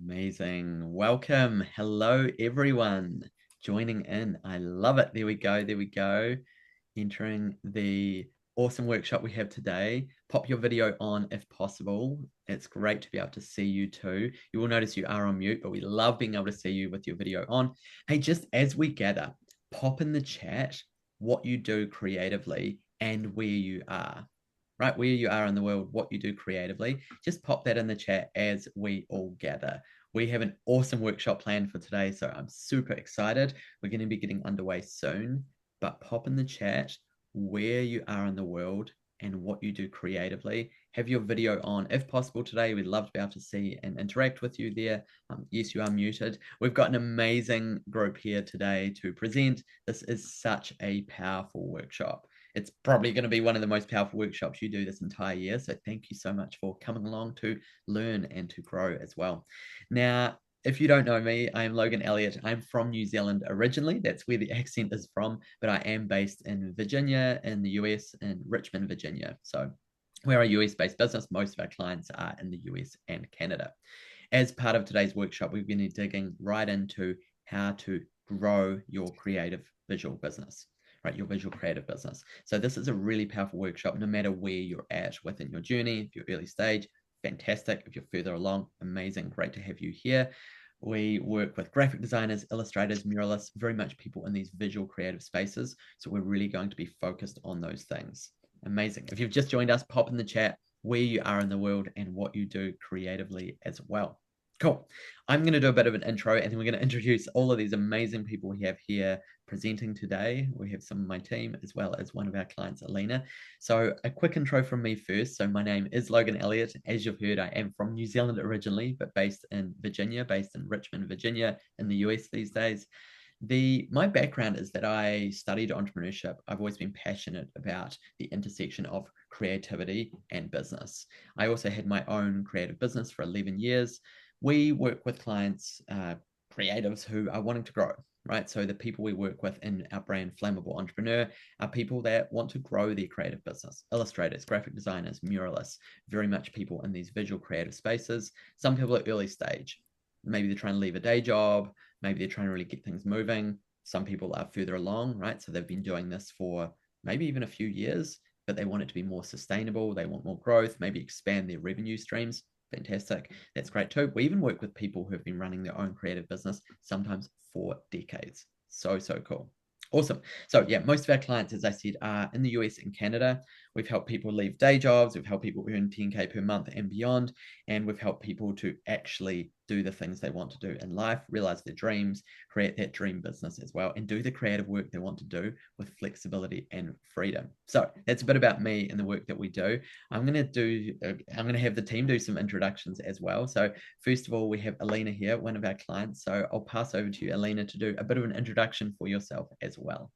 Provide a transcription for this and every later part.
Amazing. Welcome. Hello, everyone joining in. I love it. There we go. There we go. Entering the awesome workshop we have today. Pop your video on if possible. It's great to be able to see you too. You will notice you are on mute, but we love being able to see you with your video on. Hey, just as we gather, pop in the chat what you do creatively and where you are, right? Where you are in the world, what you do creatively. Just pop that in the chat as we all gather. We have an awesome workshop planned for today, so I'm super excited. We're going to be getting underway soon, but pop in the chat where you are in the world and what you do creatively. Have your video on if possible today. We'd love to be able to see and interact with you there. Yes, you are muted. We've got an amazing group here today to present. This is such a powerful workshop. It's probably going to be one of the most powerful workshops you do this entire year. So thank you so much for coming along to learn and to grow as well. Now, if you don't know me, I am Logan Elliott. I'm from New Zealand originally. That's where the accent is from, but I am based in Virginia in the US, in Richmond, Virginia. So we're a US-based business. Most of our clients are in the US and Canada. As part of today's workshop, we're going to be digging right into how to grow your creative visual business, right? Your visual creative business. So this is a really powerful workshop, no matter where you're at within your journey. If you're early stage, fantastic. If you're further along, amazing. Great to have you here. We work with graphic designers, illustrators, muralists, very much people in these visual creative spaces. So we're really going to be focused on those things. Amazing. If you've just joined us, pop in the chat where you are in the world and what you do creatively as well. Cool. I'm going to do a bit of an intro and then we're going to introduce all of these amazing people we have here presenting today. We have some of my team as well as one of our clients, Alina. So a quick intro from me first. So my name is Logan Elliott. As you've heard, I am from New Zealand originally, but based in Virginia, based in Richmond, Virginia, in the US these days. My background is that I studied entrepreneurship. I've always been passionate about the intersection of creativity and business. I also had my own creative business for 11 years. We work with clients, creatives who are wanting to grow, right? So the people we work with in our brand Flammable Entrepreneur are people that want to grow their creative business. Illustrators, graphic designers, muralists, very much people in these visual creative spaces. Some people are early stage. Maybe they're trying to leave a day job. Maybe they're trying to really get things moving. Some people are further along, right? So they've been doing this for maybe even a few years, but they want it to be more sustainable. They want more growth, maybe expand their revenue streams. Fantastic. That's great too. We even work with people who have been running their own creative business, sometimes for decades. So cool. Awesome. So yeah, most of our clients, as I said, are in the US and Canada. We've helped people leave day jobs. We've helped people earn 10K per month and beyond. And we've helped people to actually do the things they want to do in life, realize their dreams, create that dream business as well, and do the creative work they want to do with flexibility and freedom. So that's a bit about me and the work that we do. I'm going to have the team do some introductions as well. So first of all, we have Alina here, one of our clients. So I'll pass over to you, Alina, to do a bit of an introduction for yourself as well.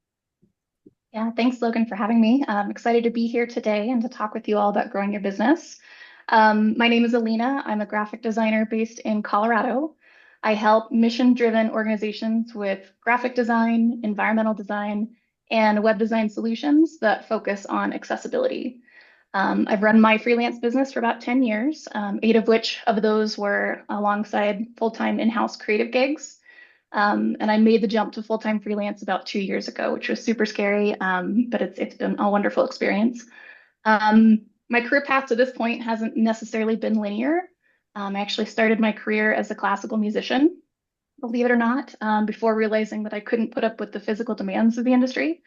Yeah, thanks, Logan, for having me. I'm excited to be here today and to talk with you all about growing your business. My name is Alina. I'm a graphic designer based in Colorado. I help mission-driven organizations with graphic design, environmental design, and web design solutions that focus on accessibility. I've run my freelance business for about 10 years, 8 of which of those were alongside full-time in-house creative gigs. And I made the jump to full-time freelance about 2 years ago, which was super scary, but it's been a wonderful experience. My career path to this point hasn't necessarily been linear. I actually started my career as a classical musician, believe it or not, before realizing that I couldn't put up with the physical demands of the industry.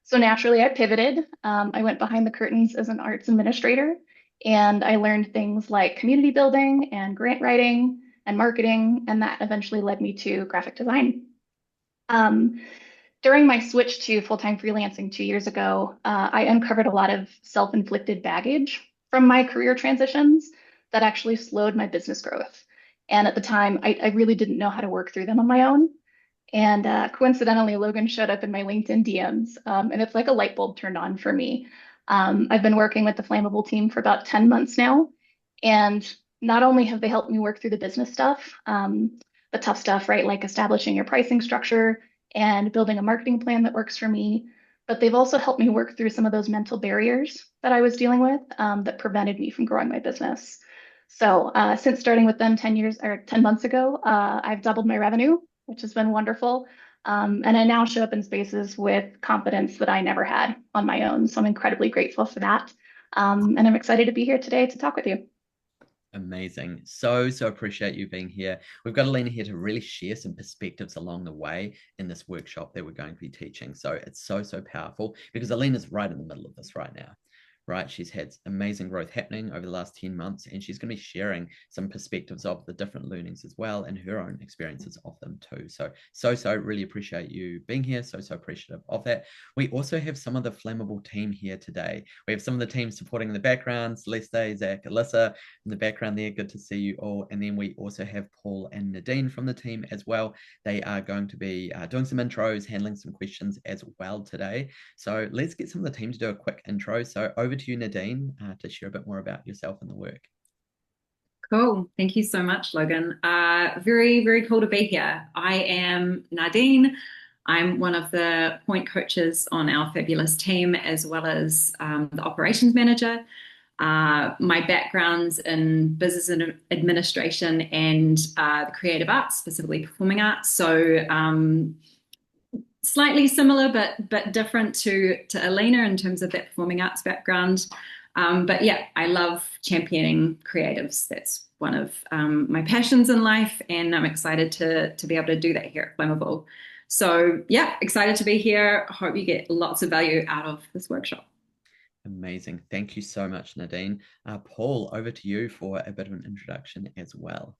So naturally, I pivoted. I went behind the curtains as an arts administrator, and I learned things like community building and grant writing and marketing, and that eventually led me to graphic design. Um, During my switch to full-time freelancing 2 years ago, I uncovered a lot of self-inflicted baggage from my career transitions that actually slowed my business growth. And at the time, I really didn't know how to work through them on my own. And coincidentally, Logan showed up in my LinkedIn DMs, and it's like a light bulb turned on for me. I've been working with the Flammable team for about 10 months now, and not only have they helped me work through the business stuff, the tough stuff, right, like establishing your pricing structure and building a marketing plan that works for me, but they've also helped me work through some of those mental barriers that I was dealing with that prevented me from growing my business. So since starting with them 10 years or 10 months ago, I've doubled my revenue, which has been wonderful. And I now show up in spaces with confidence that I never had on my own. So I'm incredibly grateful for that. And I'm excited to be here today to talk with you. Amazing. So appreciate you being here. We've got Alina here to really share some perspectives along the way in this workshop that we're going to be teaching. So it's so powerful because Alina's right in the middle of this right now. Right, she's had amazing growth happening over the last 10 months, and she's going to be sharing some perspectives of the different learnings as well and her own experiences of them too. So really appreciate you being here. So appreciative of that. We also have some of the Flammable team here today. We have some of the team supporting in the background, Celeste, Zach, Alyssa in the background there. Good to see you all. And then we also have Paul and Nadine from the team as well. They are going to be doing some intros, handling some questions as well today. So let's get some of the team to do a quick intro. So over to you, Nadine, to share a bit more about yourself and the work. Cool. Thank you so much, Logan. Very cool to be here. I am Nadine. I'm one of the point coaches on our fabulous team, as well as the operations manager. My background's in business administration and the creative arts, specifically performing arts. So slightly similar, but different to Alina in terms of that performing arts background. But yeah, I love championing creatives. That's one of my passions in life, and I'm excited to be able to do that here at Flammable. So yeah, excited to be here. Hope you get lots of value out of this workshop. Amazing. Thank you so much, Nadine. Paul, over to you for a bit of an introduction as well.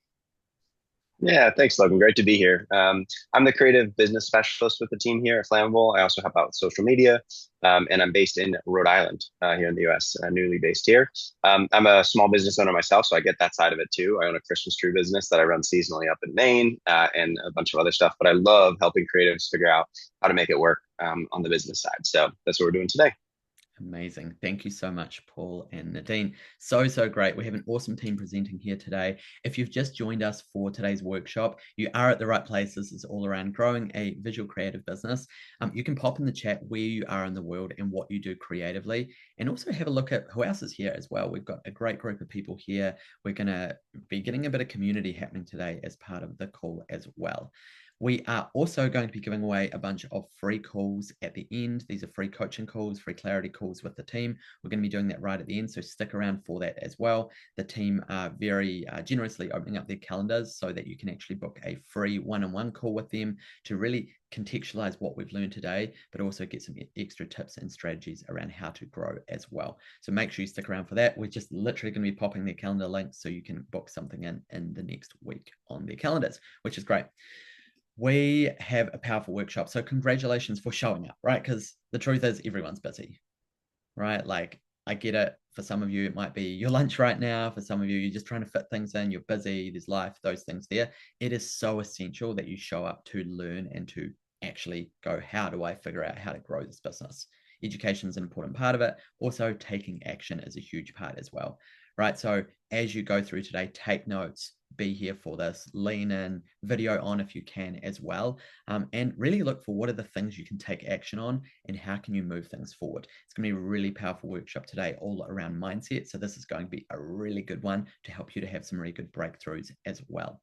Yeah, thanks, Logan. Great to be here. I'm the creative business specialist with the team here at Flammable. I also help out with social media, and I'm based in Rhode Island, here in the US, newly based here. I'm a small business owner myself, so I get that side of it too. I own a Christmas tree business that I run seasonally up in Maine, and a bunch of other stuff. But I love helping creatives figure out how to make it work on the business side. So that's what we're doing today. Amazing. Thank you so much, Paul and Nadine. So great. We have an awesome team presenting here today. If you've just joined us for today's workshop, you are at the right place. This is all around growing a visual creative business. You can pop in the chat where you are in the world and what you do creatively, and also have a look at who else is here as well. We've got a great group of people here. We're going to be getting a bit of community happening today as part of the call as well. We are also going to be giving away a bunch of free calls at the end. These are free coaching calls, free clarity calls with the team. We're going to be doing that right at the end, so stick around for that as well. The team are very generously opening up their calendars so that you can actually book a free one-on-one call with them to really contextualize what we've learned today, but also get some extra tips and strategies around how to grow as well. So make sure you stick around for that. We're just literally going to be popping their calendar links so you can book something in the next week on their calendars, which is great. We have a powerful workshop. So congratulations for showing up, right? Because the truth is everyone's busy, right? Like I get it. For some of you, it might be your lunch right now. For some of you, you're just trying to fit things in. You're busy. There's life, those things there. It is so essential that you show up to learn and to actually go, how do I figure out how to grow this business? Education is an important part of it. Also, taking action is a huge part as well, right? So as you go through today, take notes, be here for this, lean in, video on if you can as well, and really look for what are the things you can take action on and how can you move things forward. It's going to be a really powerful workshop today all around mindset. So this is going to be a really good one to help you to have some really good breakthroughs as well.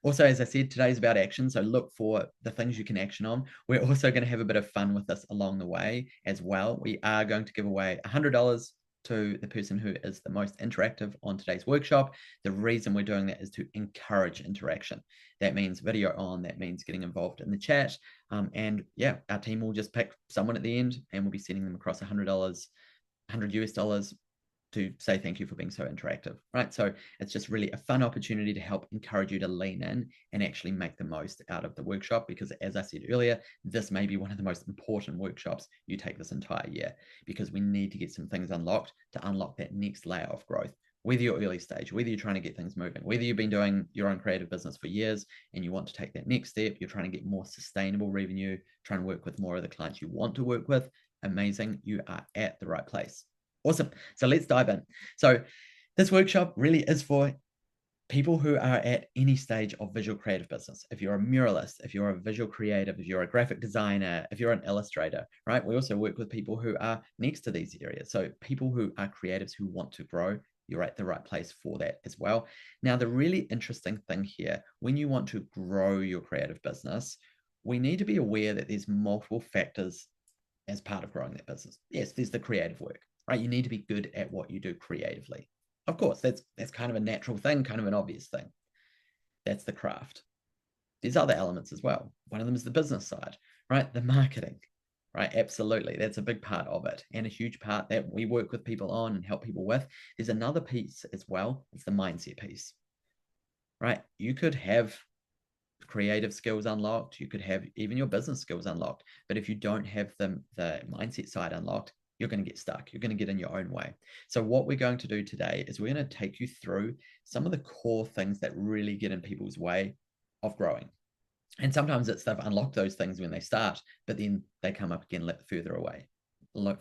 Also, as I said, today's about action. So look for the things you can action on. We're also going to have a bit of fun with this along the way as well. We are going to give away $100 to the person who is the most interactive on today's workshop. The reason we're doing that is to encourage interaction. That means video on, that means getting involved in the chat. And yeah, our team will just pick someone at the end and we'll be sending them across $100, 100 US dollars to say thank you for being so interactive, right? So it's just really a fun opportunity to help encourage you to lean in and actually make the most out of the workshop, because as I said earlier, this may be one of the most important workshops you take this entire year, because we need to get some things unlocked to unlock that next layer of growth. Whether you're early stage, whether you're trying to get things moving, whether you've been doing your own creative business for years and you want to take that next step, you're trying to get more sustainable revenue, trying to work with more of the clients you want to work with, amazing, you are at the right place. Awesome. So let's dive in. So this workshop really is for people who are at any stage of visual creative business. If you're a muralist, if you're a visual creative, if you're a graphic designer, if you're an illustrator, right? We also work with people who are next to these areas. So people who are creatives who want to grow you're at the right place for that as well. Now, the really interesting thing here, when you want to grow your creative business, we need to be aware that there's multiple factors as part of growing that business. Yes, there's the creative work, right? You need to be good at what you do creatively. Of course, that's kind of a natural thing, kind of an obvious thing. That's the craft. There's other elements as well. One of them is the business side, right? The marketing, right? Absolutely. That's a big part of it, and a huge part that we work with people on and help people with. There's another piece as well. It's the mindset piece, right? You could have creative skills unlocked. You could have even your business skills unlocked. But if you don't have the mindset side unlocked, you're going to get stuck. You're going to get in your own way. So what we're going to do today is we're going to take you through some of the core things that really get in people's way of growing. And sometimes it's they've unlocked those things when they start, but then they come up again further away,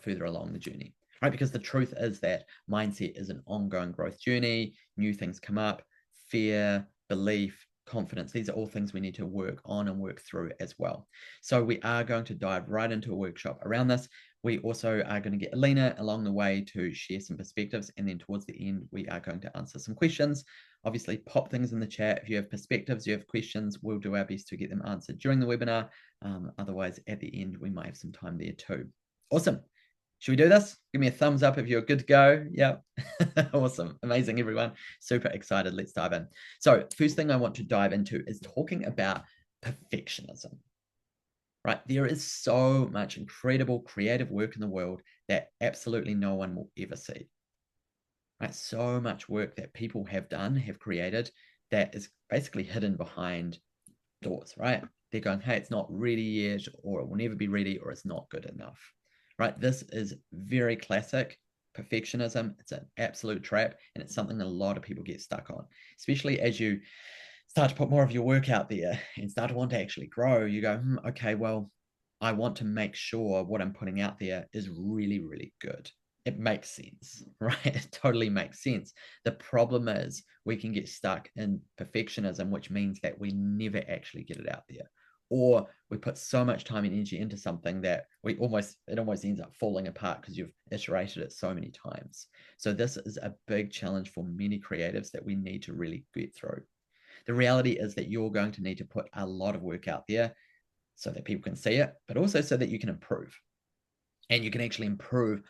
further along the journey, right? Because the truth is that mindset is an ongoing growth journey. New things come up, fear, belief, confidence. These are all things we need to work on and work through as well. So we are going to dive right into a workshop around this. We also are going to get Alina along the way to share some perspectives. And then towards the end, we are going to answer some questions. Obviously, pop things in the chat. If you have perspectives, you have questions, we'll do our best to get them answered during the webinar. Otherwise, at the end, we might have some time there too. Awesome. Should we do this? Give me a thumbs up if you're good to go. Yep. Awesome. Amazing, everyone. Super excited. Let's dive in. So first thing I want to dive into is talking about perfectionism. Right? There is so much incredible creative work in the world that absolutely no one will ever see. Right? So much work that people have done, have created, that is basically hidden behind doors, right? They're going, hey, it's not ready yet, or it will never be ready, or it's not good enough. Right? This is very classic perfectionism. It's an absolute trap, and it's something a lot of people get stuck on, especially as you start to put more of your work out there and start to want to actually grow. You go, okay, well, I want to make sure what I'm putting out there is really, really good. It makes sense, right? It totally makes sense. The problem is we can get stuck in perfectionism, which means that we never actually get it out there. Or we put so much time and energy into something that it almost ends up falling apart because you've iterated it so many times. So this is a big challenge for many creatives that we need to really get through. The reality is that you're going to need to put a lot of work out there so that people can see it, but also so that you can improve. And you can actually improve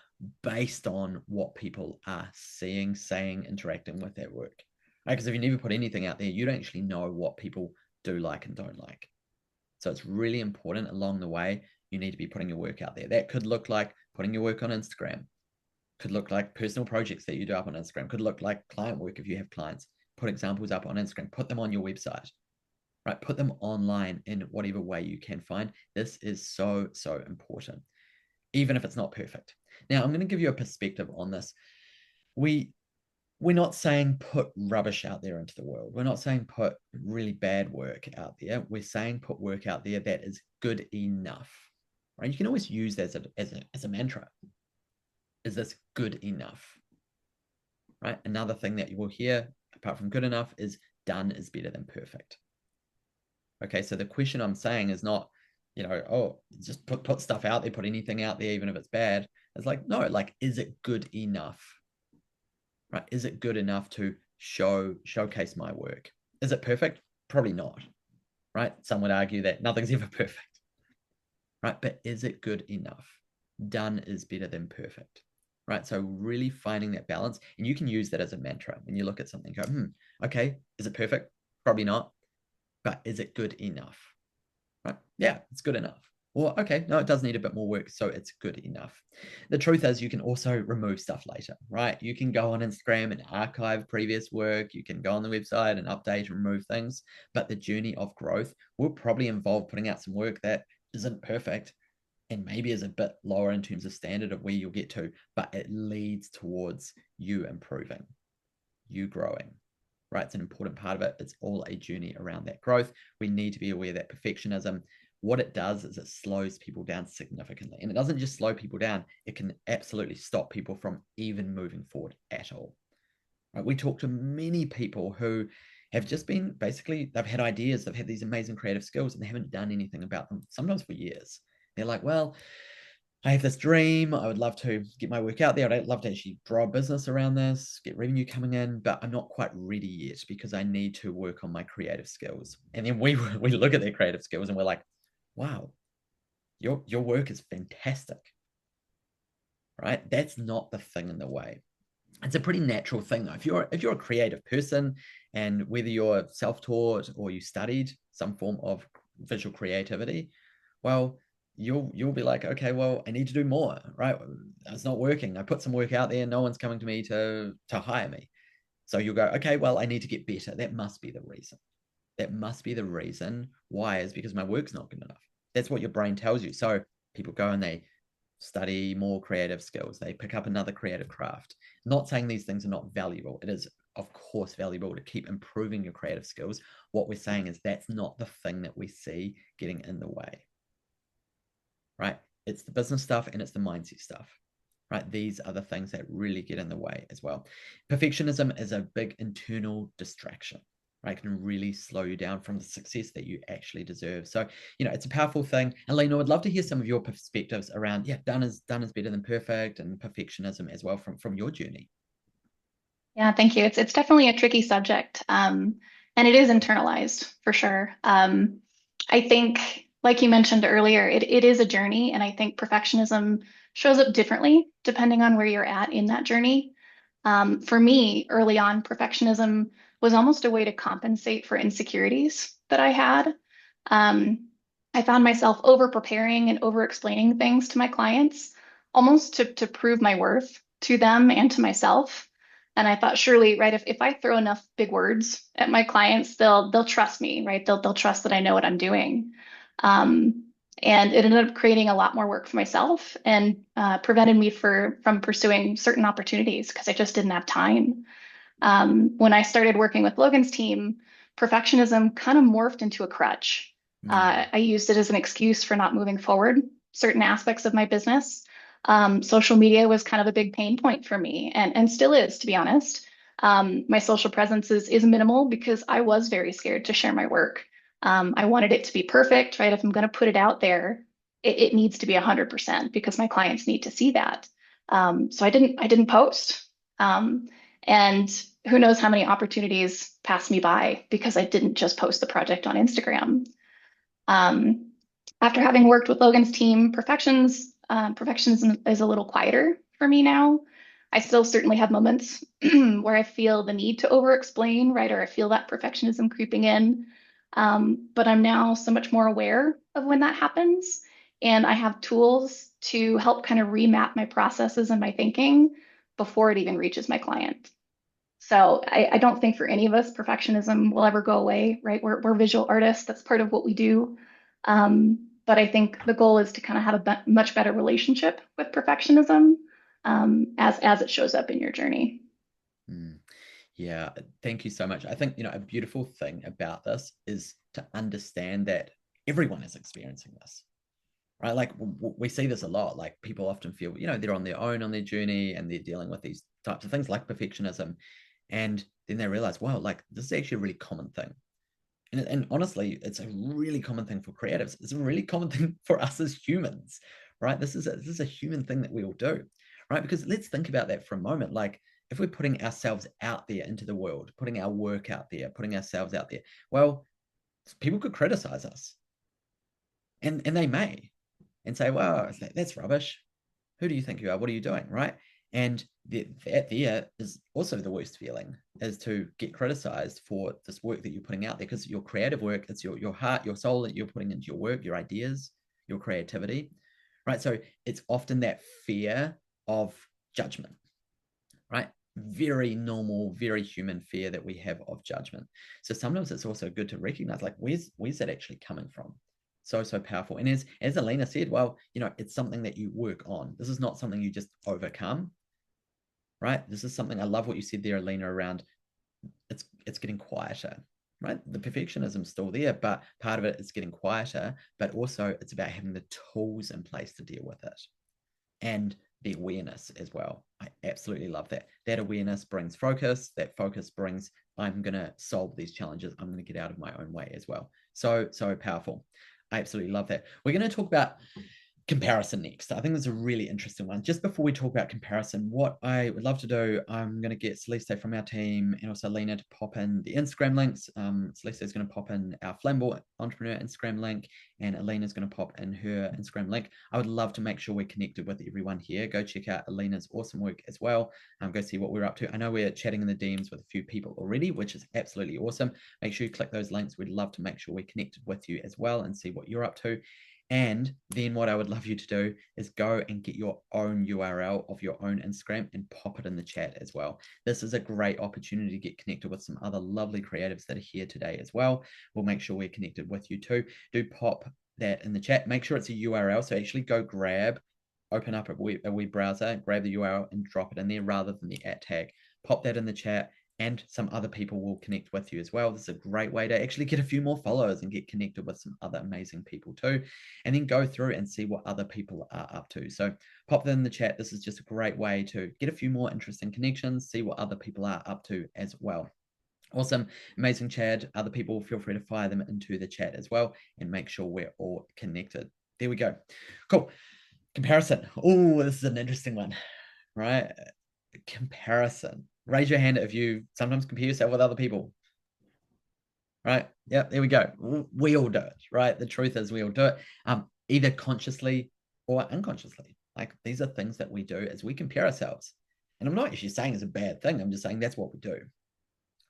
based on what people are seeing, saying, interacting with that work. Because if you never put anything out there, you don't actually know what people do like and don't like. So it's really important along the way, you need to be putting your work out there. That could look like putting your work on Instagram. Could look like personal projects that you do up on Instagram. Could look like client work if you have clients. Put examples up on Instagram. Put them on your website. Right? Put them online in whatever way you can find. This is so, so important, even if it's not perfect. Now, I'm going to give you a perspective on this. We're not saying put rubbish out there into the world. We're not saying put really bad work out there. We're saying put work out there that is good enough. Right? You can always use that as a mantra. Is this good enough? Right? Another thing that you will hear, apart from good enough, is done is better than perfect. Okay, so the question I'm saying is not, oh, just put stuff out there, put anything out there, even if it's bad. It's like, no, like, is it good enough? Right? Is it good enough to showcase my work? Is it perfect? Probably not. Right? Some would argue that nothing's ever perfect. Right? But is it good enough? Done is better than perfect. Right? So really finding that balance, and you can use that as a mantra when you look at something, go, okay, is it perfect? Probably not. But is it good enough? Right? Yeah, it's good enough. Or, okay, no, it does need a bit more work, so it's good enough. The truth is you can also remove stuff later, right? You can go on Instagram and archive previous work. You can go on the website and update and remove things. But the journey of growth will probably involve putting out some work that isn't perfect and maybe is a bit lower in terms of standard of where you'll get to, but it leads towards you improving, you growing. Right? It's an important part of it. It's all a journey around that growth. We need to be aware that perfectionism, what it does is it slows people down significantly. And it doesn't just slow people down, it can absolutely stop people from even moving forward at all. Right? We talk to many people who have just been basically, they've had ideas, they've had these amazing creative skills, and they haven't done anything about them, sometimes for years. They're like, well, I have this dream. I would love to get my work out there. I'd love to actually grow a business around this, get revenue coming in, but I'm not quite ready yet because I need to work on my creative skills. And then we look at their creative skills and we're like, wow, your work is fantastic, right? That's not the thing in the way. It's a pretty natural thing though. If you're a creative person, and whether you're self-taught or you studied some form of visual creativity, well, you'll be like, okay, well, I need to do more, right? It's not working. I put some work out there, no one's coming to me to hire me. So you'll go, okay, well, I need to get better. That must be the reason. That must be the reason. Why? Is because my work's not good enough. That's what your brain tells you. So people go and they study more creative skills. They pick up another creative craft. Not saying these things are not valuable. It is, of course, valuable to keep improving your creative skills. What we're saying is that's not the thing that we see getting in the way, right? It's the business stuff and it's the mindset stuff, right? These are the things that really get in the way as well. Perfectionism is a big internal distraction, right? It can really slow you down from the success that you actually deserve. So, it's a powerful thing. Alina, I'd love to hear some of your perspectives around, done is better than perfect, and perfectionism as well from your journey. Yeah, thank you. It's definitely a tricky subject, and it is internalized for sure. I think, like you mentioned earlier, it is a journey, and I think perfectionism shows up differently depending on where you're at in that journey. For me, early on, perfectionism was almost a way to compensate for insecurities that I had. Um, I found myself over preparing and over explaining things to my clients, almost to prove my worth to them and to myself. And I thought, surely, right, if I throw enough big words at my clients, they'll trust me, right? They'll trust that I know what I'm doing. Um, and it ended up creating a lot more work for myself and prevented me from pursuing certain opportunities because I just didn't have time. When I started working with Logan's team, perfectionism kind of morphed into a crutch. I used it as an excuse for not moving forward certain aspects of my business. Social media was kind of a big pain point for me, and still is, to be honest. My social presence is minimal because I was very scared to share my work. I wanted it to be perfect, right? If I'm going to put it out there, it needs to be 100% because my clients need to see that. So I didn't post. And who knows how many opportunities passed me by because I didn't just post the project on Instagram. Um, After having worked with Logan's team, perfectionism is a little quieter for me now. I still certainly have moments where I feel the need to over-explain, right? Or I feel that perfectionism creeping in. But I'm now so much more aware of when that happens. And I have tools to help kind of remap my processes and my thinking before it even reaches my client. So I don't think for any of us perfectionism will ever go away, right? We're visual artists. That's part of what we do. But I think the goal is to kind of have a much better relationship with perfectionism as it shows up in your journey. Yeah, thank you so much. I think, a beautiful thing about this is to understand that everyone is experiencing this, right? Like we see this a lot. Like people often feel, they're on their own on their journey and they're dealing with these types of things like perfectionism. And then they realize, wow, like this is actually a really common thing. And honestly, it's a really common thing for creatives. It's a really common thing for us as humans, right? This is a human thing that we all do, right? Because let's think about that for a moment. Like if we're putting ourselves out there into the world, putting our work out there, putting ourselves out there, well, people could criticize us, and they may, and say, "Well, that's rubbish. Who do you think you are? What are you doing?" Right? And that there is also the worst feeling, is to get criticized for this work that you're putting out there, because your creative work, it's your heart, your soul that you're putting into your work, your ideas, your creativity, right? So it's often that fear of judgment, right? Very normal, very human fear that we have of judgment. So sometimes it's also good to recognize, like, where's that actually coming from? So powerful. And as Alina said, well, it's something that you work on. This is not something you just overcome, right? This is something, I love what you said there, Alina, around it's getting quieter, right? The perfectionism's still there, but part of it is getting quieter, but also it's about having the tools in place to deal with it. And the awareness as well. I absolutely love that. That awareness brings focus. That focus brings, I'm going to solve these challenges. I'm going to get out of my own way as well. So powerful. I absolutely love that. We're going to talk about comparison next. I think that's a really interesting one. Just before we talk about comparison, what I would love to do, I'm going to get Celeste from our team and also Alina to pop in the Instagram links. Celeste is going to pop in our Flamboyant Entrepreneur Instagram link, and Alina is going to pop in her Instagram link. I would love to make sure we're connected with everyone here. Go check out Alina's awesome work as well. Go see what we're up to. I know we're chatting in the DMs with a few people already, which is absolutely awesome. Make sure you click those links. We'd love to make sure we're connected with you as well and see what you're up to. And then what I would love you to do is go and get your own URL of your own Instagram and pop it in the chat as well. This is a great opportunity to get connected with some other lovely creatives that are here today as well. We'll make sure we're connected with you too. Do pop that in the chat. Make sure it's a URL. So actually go open up a web browser, grab the URL and drop it in there rather than the @ tag. Pop that in the chat, and some other people will connect with you as well. This is a great way to actually get a few more followers and get connected with some other amazing people too. And then go through and see what other people are up to. So pop that in the chat. This is just a great way to get a few more interesting connections, see what other people are up to as well. Awesome, amazing, Chad. Other people, feel free to fire them into the chat as well and make sure we're all connected. There we go. Cool. Comparison. Oh, this is an interesting one, right? Comparison. Raise your hand if you sometimes compare yourself with other people. Right? Yeah, there we go. We all do it, right? The truth is we all do it, either consciously or unconsciously. Like, these are things that we do as we compare ourselves. And I'm not actually saying it's a bad thing. I'm just saying that's what we do,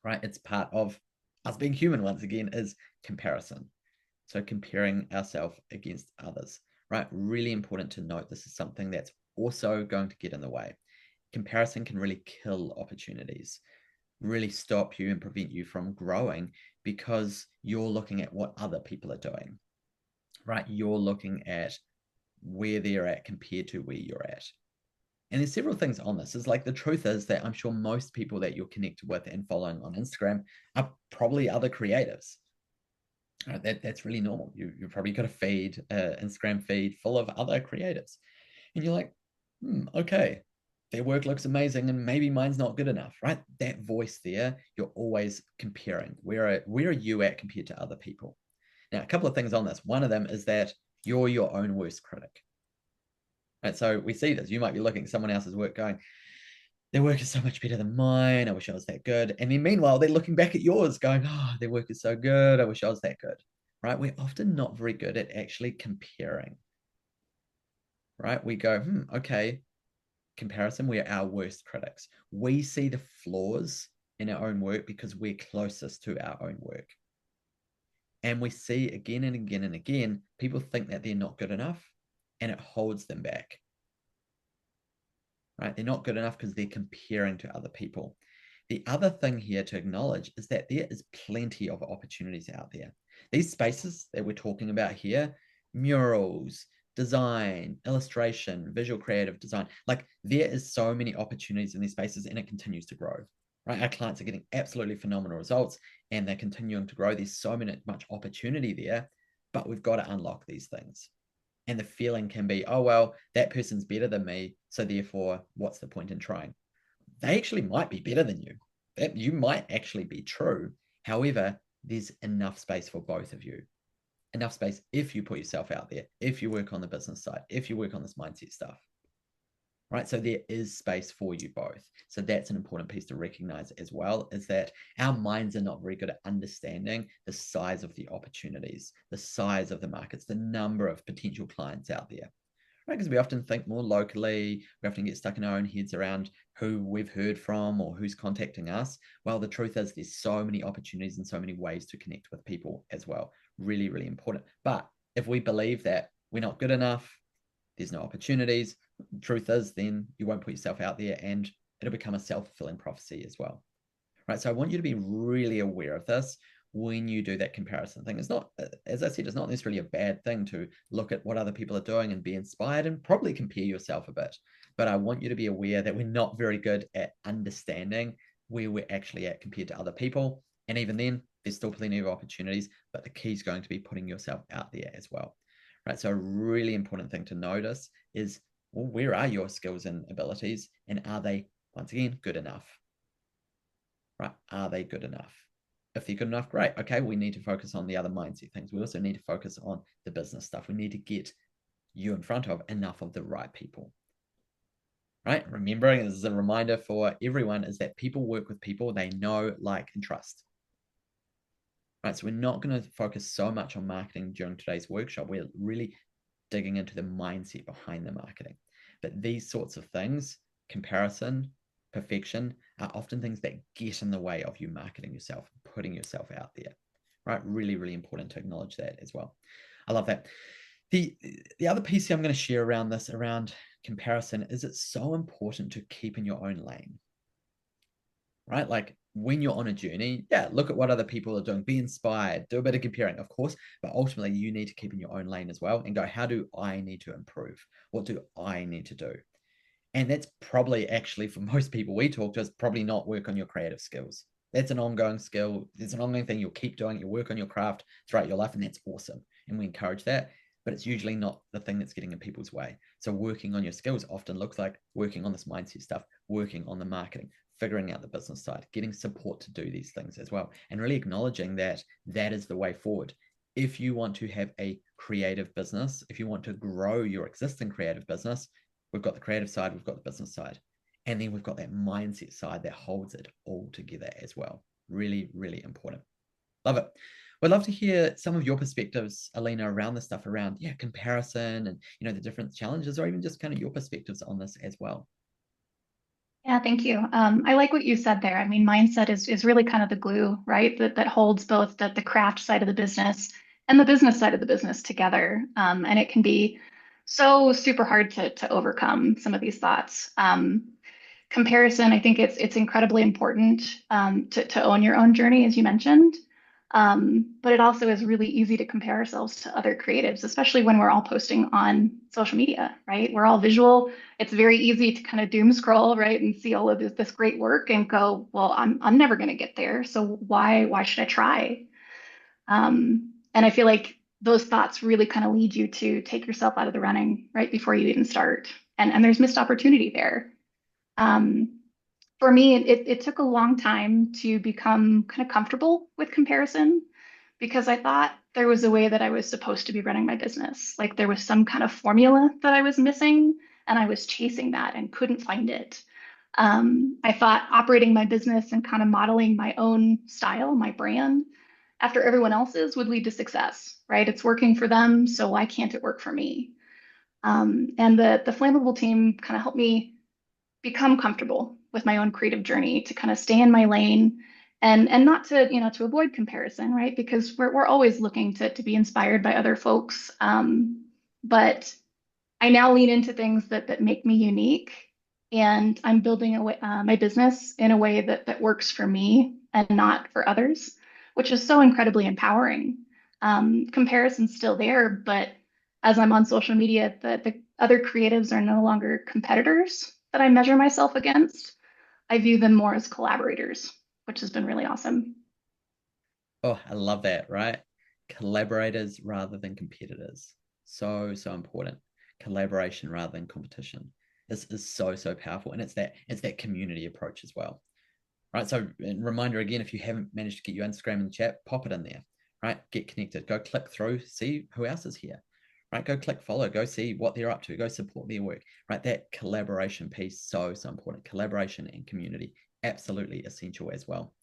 right? It's part of us being human, once again, is comparison. So comparing ourselves against others, right? Really important to note this is something that's also going to get in the way. Comparison can really kill opportunities, really stop you and prevent you from growing because you're looking at what other people are doing, right? You're looking at where they're at compared to where you're at. And there's several things on this. Is like, the truth is that I'm sure most people that you're connected with and following on Instagram are probably other creatives. That's really normal. You've probably got a feed, Instagram feed full of other creatives. And you're like, okay, their work looks amazing and maybe mine's not good enough, right? That voice there, you're always comparing. Where are you at compared to other people? Now, a couple of things on this. One of them is that you're your own worst critic. Right? So we see this. You might be looking at someone else's work going, their work is so much better than mine. I wish I was that good. And then meanwhile, they're looking back at yours going, oh, their work is so good. I wish I was that good, right? We're often not very good at actually comparing, right? We go, okay, comparison, we're our worst critics. We see the flaws in our own work because we're closest to our own work. And we see again and again and again, people think that they're not good enough, and it holds them back. Right? They're not good enough because they're comparing to other people. The other thing here to acknowledge is that there is plenty of opportunities out there. These spaces that we're talking about here, murals, design, illustration, visual creative design, like, there is so many opportunities in these spaces, and it continues to grow. Right? Our clients are getting absolutely phenomenal results, and they're continuing to grow. There's so much opportunity there, but we've got to unlock these things. And the feeling can be, oh, well, that person's better than me, so therefore, what's the point in trying? They actually might be better than you. That you might actually be true. However, there's enough space for both of you. Enough space if you put yourself out there, if you work on the business side, if you work on this mindset stuff. Right? So there is space for you both. So that's an important piece to recognize as well, is that our minds are not very good at understanding the size of the opportunities, the size of the markets, the number of potential clients out there. Right? Because we often think more locally, we often get stuck in our own heads around who we've heard from or who's contacting us. Well, the truth is there's so many opportunities and so many ways to connect with people as well. Really, really important. But if we believe that we're not good enough, there's no opportunities, truth is then you won't put yourself out there, and it'll become a self-fulfilling prophecy as well. Right? So I want you to be really aware of this when you do that comparison thing. It's not, as I said, it's not necessarily a bad thing to look at what other people are doing and be inspired and probably compare yourself a bit. But I want you to be aware that we're not very good at understanding where we're actually at compared to other people. And even then, there's still plenty of opportunities, but the key is going to be putting yourself out there as well. Right? So a really important thing to notice is, well, where are your skills and abilities, and are they, once again, good enough? Right? Are they good enough? If they're good enough, great. Okay, we need to focus on the other mindset things. We also need to focus on the business stuff. We need to get you in front of enough of the right people. Right? Remembering, this is a reminder for everyone, is that people work with people they know, like, and trust. Right? So we're not going to focus so much on marketing during today's workshop. We're really digging into the mindset behind the marketing. But these sorts of things, comparison, perfection, are often things that get in the way of you marketing yourself, putting yourself out there. Right? Really, really important to acknowledge that as well. I love that. The other piece I'm going to share around this, around comparison, is it's so important to keep in your own lane. Right? Like when you're on a journey, yeah, look at what other people are doing, be inspired, do a bit of comparing, of course, but ultimately you need to keep in your own lane as well and go, how do I need to improve? What do I need to do? And that's probably, actually, for most people we talk to, is probably not work on your creative skills. That's an ongoing skill. It's an ongoing thing you'll keep doing. You work on your craft throughout your life, and that's awesome. And we encourage that, but it's usually not the thing that's getting in people's way. So working on your skills often looks like working on this mindset stuff, working on the marketing, figuring out the business side, getting support to do these things as well, and really acknowledging that that is the way forward. If you want to have a creative business, if you want to grow your existing creative business, we've got the creative side, we've got the business side, and then we've got that mindset side that holds it all together as well. Really, really important. Love it. We'd love to hear some of your perspectives, Alina, around this stuff, around, yeah, comparison and, you know, the different challenges, or even just kind of your perspectives on this as well. Yeah, thank you. I like what you said there. I mean, mindset is really kind of the glue, right? That holds both the craft side of the business and the business side of the business together. And it can be so super hard to overcome some of these thoughts. Comparison, I think it's incredibly important to own your own journey, as you mentioned. But it also is really easy to compare ourselves to other creatives, especially when we're all posting on social media, right? We're all visual. It's very easy to kind of doom scroll, right, and see all of this great work and go, well, I'm never going to get there, so why should I try? And I feel like those thoughts really kind of lead you to take yourself out of the running right before you even start, and there's missed opportunity there. Um, for me, it took a long time to become kind of comfortable with comparison because I thought there was a way that I was supposed to be running my business. Like there was some kind of formula that I was missing, and I was chasing that and couldn't find it. I thought operating my business and kind of modeling my own style, my brand, after everyone else's would lead to success, right? It's working for them, so why can't it work for me? And the Flammable team kind of helped me become comfortable with my own creative journey, to kind of stay in my lane and not to, to avoid comparison, right? Because we're always looking to be inspired by other folks. But I now lean into things that make me unique, and I'm building my business in a way that works for me and not for others, which is so incredibly empowering. Comparison's still there, but as I'm on social media, the other creatives are no longer competitors that I measure myself against. I view them more as collaborators, which has been really awesome. Oh, I love that, right? Collaborators rather than competitors. So, so important. Collaboration rather than competition. This is so, so powerful. And it's that community approach as well. Right. So, reminder again, if you haven't managed to get your Instagram in the chat, pop it in there. Right. Get connected. Go click through, see who else is here. Right. Go click follow, go see what they're up to, go support their work. Right. That collaboration piece, so, so important. Collaboration and community, absolutely essential as well.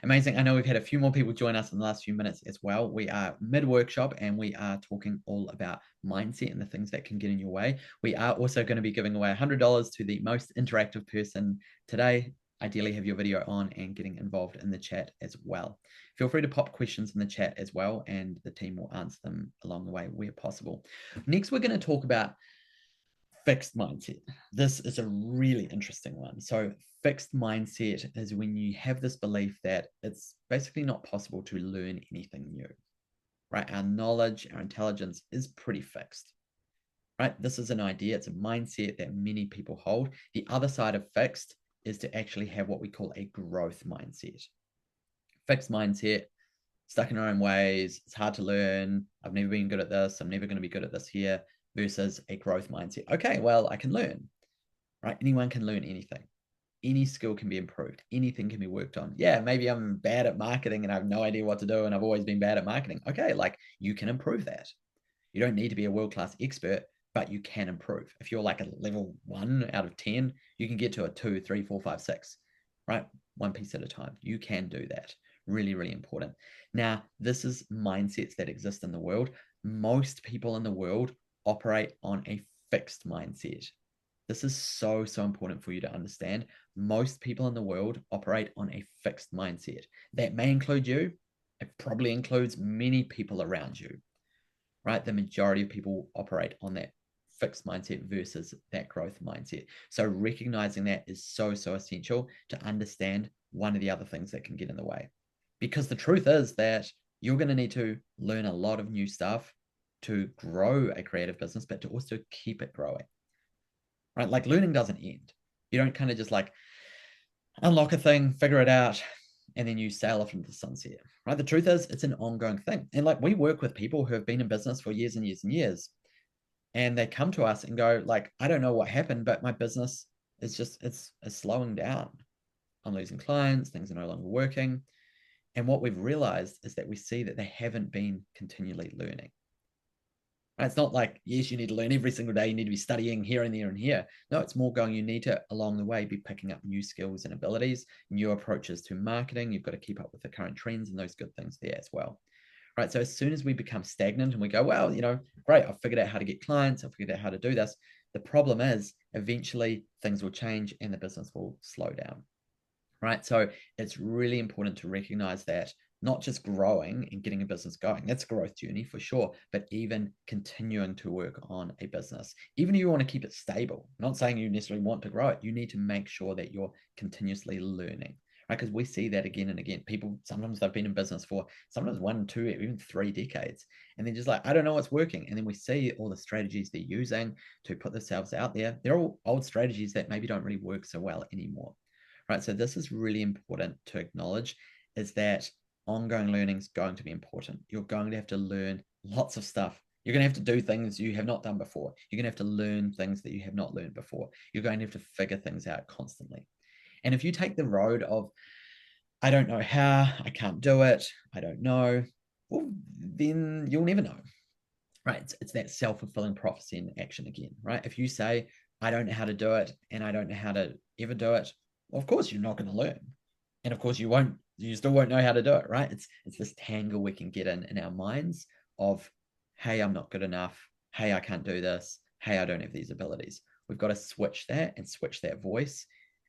Amazing. I know we've had a few more people join us in the last few minutes as well. We are mid-workshop and we are talking all about mindset and the things that can get in your way. We are also going to be giving away $100 to the most interactive person today. Ideally have your video on and getting involved in the chat as well. Feel free to pop questions in the chat as well, and the team will answer them along the way where possible. Next, we're going to talk about fixed mindset. This is a really interesting one. So fixed mindset is when you have this belief that it's basically not possible to learn anything new, right? Our knowledge, our intelligence is pretty fixed, right? This is an idea. It's a mindset that many people hold. The other side of fixed is to actually have what we call a growth mindset. Fixed mindset, stuck in our own ways. It's hard to learn. I've never been good at this. I'm never going to be good at this here. Versus a growth mindset. Okay, well, I can learn, right? Anyone can learn anything. Any skill can be improved. Anything can be worked on. Yeah, maybe I'm bad at marketing and I have no idea what to do and I've always been bad at marketing. Okay, like you can improve that. You don't need to be a world-class expert, but you can improve. If you're like a level 1 out of 10, you can get to a 2, 3, 4, 5, 6, right? One piece at a time. You can do that. Really, really important. Now, this is mindsets that exist in the world. Most people in the world operate on a fixed mindset. This is so, so important for you to understand. Most people in the world operate on a fixed mindset. That may include you. It probably includes many people around you, right? The majority of people operate on that fixed mindset versus that growth mindset. So recognizing that is so, so essential to understand one of the other things that can get in the way. Because the truth is that you're going to need to learn a lot of new stuff to grow a creative business, but to also keep it growing, right? Like learning doesn't end. You don't kind of just like unlock a thing, figure it out, and then you sail off into the sunset, right? The truth is it's an ongoing thing. And like we work with people who have been in business for years and years and years, and they come to us and go like, I don't know what happened, but my business is just, it's slowing down. I'm losing clients, things are no longer working. And what we've realized is that we see that they haven't been continually learning. It's not like, yes, you need to learn every single day. You need to be studying here and there and here. No, it's more going, you need to, along the way, be picking up new skills and abilities, new approaches to marketing. You've got to keep up with the current trends and those good things there as well. Right. So as soon as we become stagnant and we go, well, great, I've figured out how to get clients. I've figured out how to do this. The problem is eventually things will change and the business will slow down. Right. So it's really important to recognize that not just growing and getting a business going, that's a growth journey for sure, but even continuing to work on a business, even if you want to keep it stable. I'm not saying you necessarily want to grow it. You need to make sure that you're continuously learning, right? Because we see that again and again. People, sometimes they've been in business for sometimes 1, 2, even 3 decades. And they're just like, I don't know what's working. And then we see all the strategies they're using to put themselves out there. They're all old strategies that maybe don't really work so well anymore. Right. So this is really important to acknowledge, is that ongoing learning is going to be important. You're going to have to learn lots of stuff. You're going to have to do things you have not done before. You're going to have to learn things that you have not learned before. You're going to have to figure things out constantly. And if you take the road of, I don't know how, I can't do it, I don't know, well, then you'll never know. Right. It's that self-fulfilling prophecy in action again, right? If you say, I don't know how to do it and I don't know how to ever do it, well, of course you're not going to learn. And of course you still won't know how to do it, right? It's this tangle we can get in our minds of, hey, I'm not good enough. Hey, I can't do this. Hey, I don't have these abilities. We've got to switch that and switch that voice